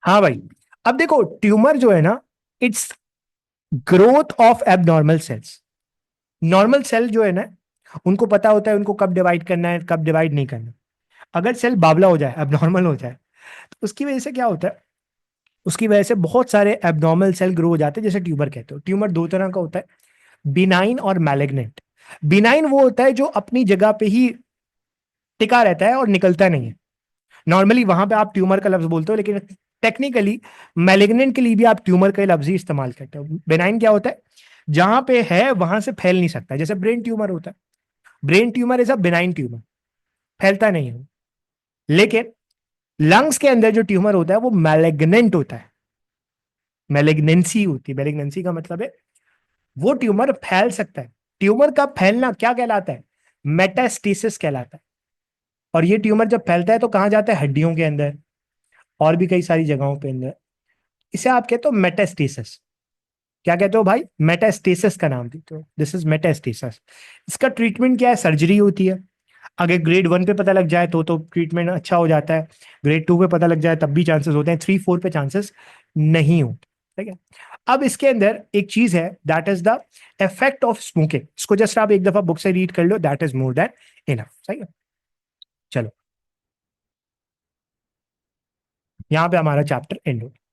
हाँ भाई। अब देखो ट्यूमर जो है ना, it's growth of abnormal cells. Normal cell जो है ना, उनको पता होता है उनको कब डिवाइड करना है कब डिवाइड नहीं करना। अगर सेल बावला हो जाए, एबनॉर्मल हो जाए, तो उसकी वजह से क्या होता है, उसकी वजह से बहुत सारे एबनॉर्मल सेल ग्रो हो जाते हैं, जैसे ट्यूमर कहते हो। ट्यूमर दो तरह का होता है, बिनाइन और मैलिग्नेंट। बिनाइन वो होता है जो अपनी जगह पे ही टिका रहता है और निकलता नहीं है। नॉर्मली वहां पे आप ट्यूमर का लफ्ज बोलते हो, लेकिन टेक्निकली मैलिग्नेंट के लिए भी आप ट्यूमर का लफ्ज ही इस्तेमाल करते हो। बेनाइन क्या होता है? जहां पे है वहां से फैल नहीं सकता, जैसे ब्रेन ट्यूमर होता है। Brain tumour is a benign tumour, फैलता नहीं है। लेकिन लंग्स के अंदर जो ट्यूमर होता है वो मैलिग्नेंट होता है, मैलिग्नेंसी होती है। मैलिग्नेंसी का मतलब है वो ट्यूमर फैल सकता है। ट्यूमर का फैलना क्या कहलाता है? मेटास्टेसिस कहलाता है। और ये ट्यूमर जब फैलता है तो कहां जाता है? हड्डियों के अंदर और भी कई सारी जगहों पे अंदर। इसे आप कहते हो मेटास्टेसिस। क्या कहते हो भाई? मेटास्टेसिस का नाम देते हो, दिस इज मेटास्टेसिस। इसका ट्रीटमेंट क्या है? सर्जरी होती है। अगर ग्रेड 1 पे पता लग जाए तो ट्रीटमेंट अच्छा हो जाता है। ग्रेड 2 पे पता लग जाए तब भी चांसेस होते हैं, 3 4 पे चांसेस नहीं होते। ठीक है। अब इसके अंदर एक चीज है, that is the effect of smoking. इसको जस्ट आप एक दफा बुक से रीड कर लो, that is more than enough. सही है। चलो, यहाँ पे हमारा चैप्टर एंड हो गया।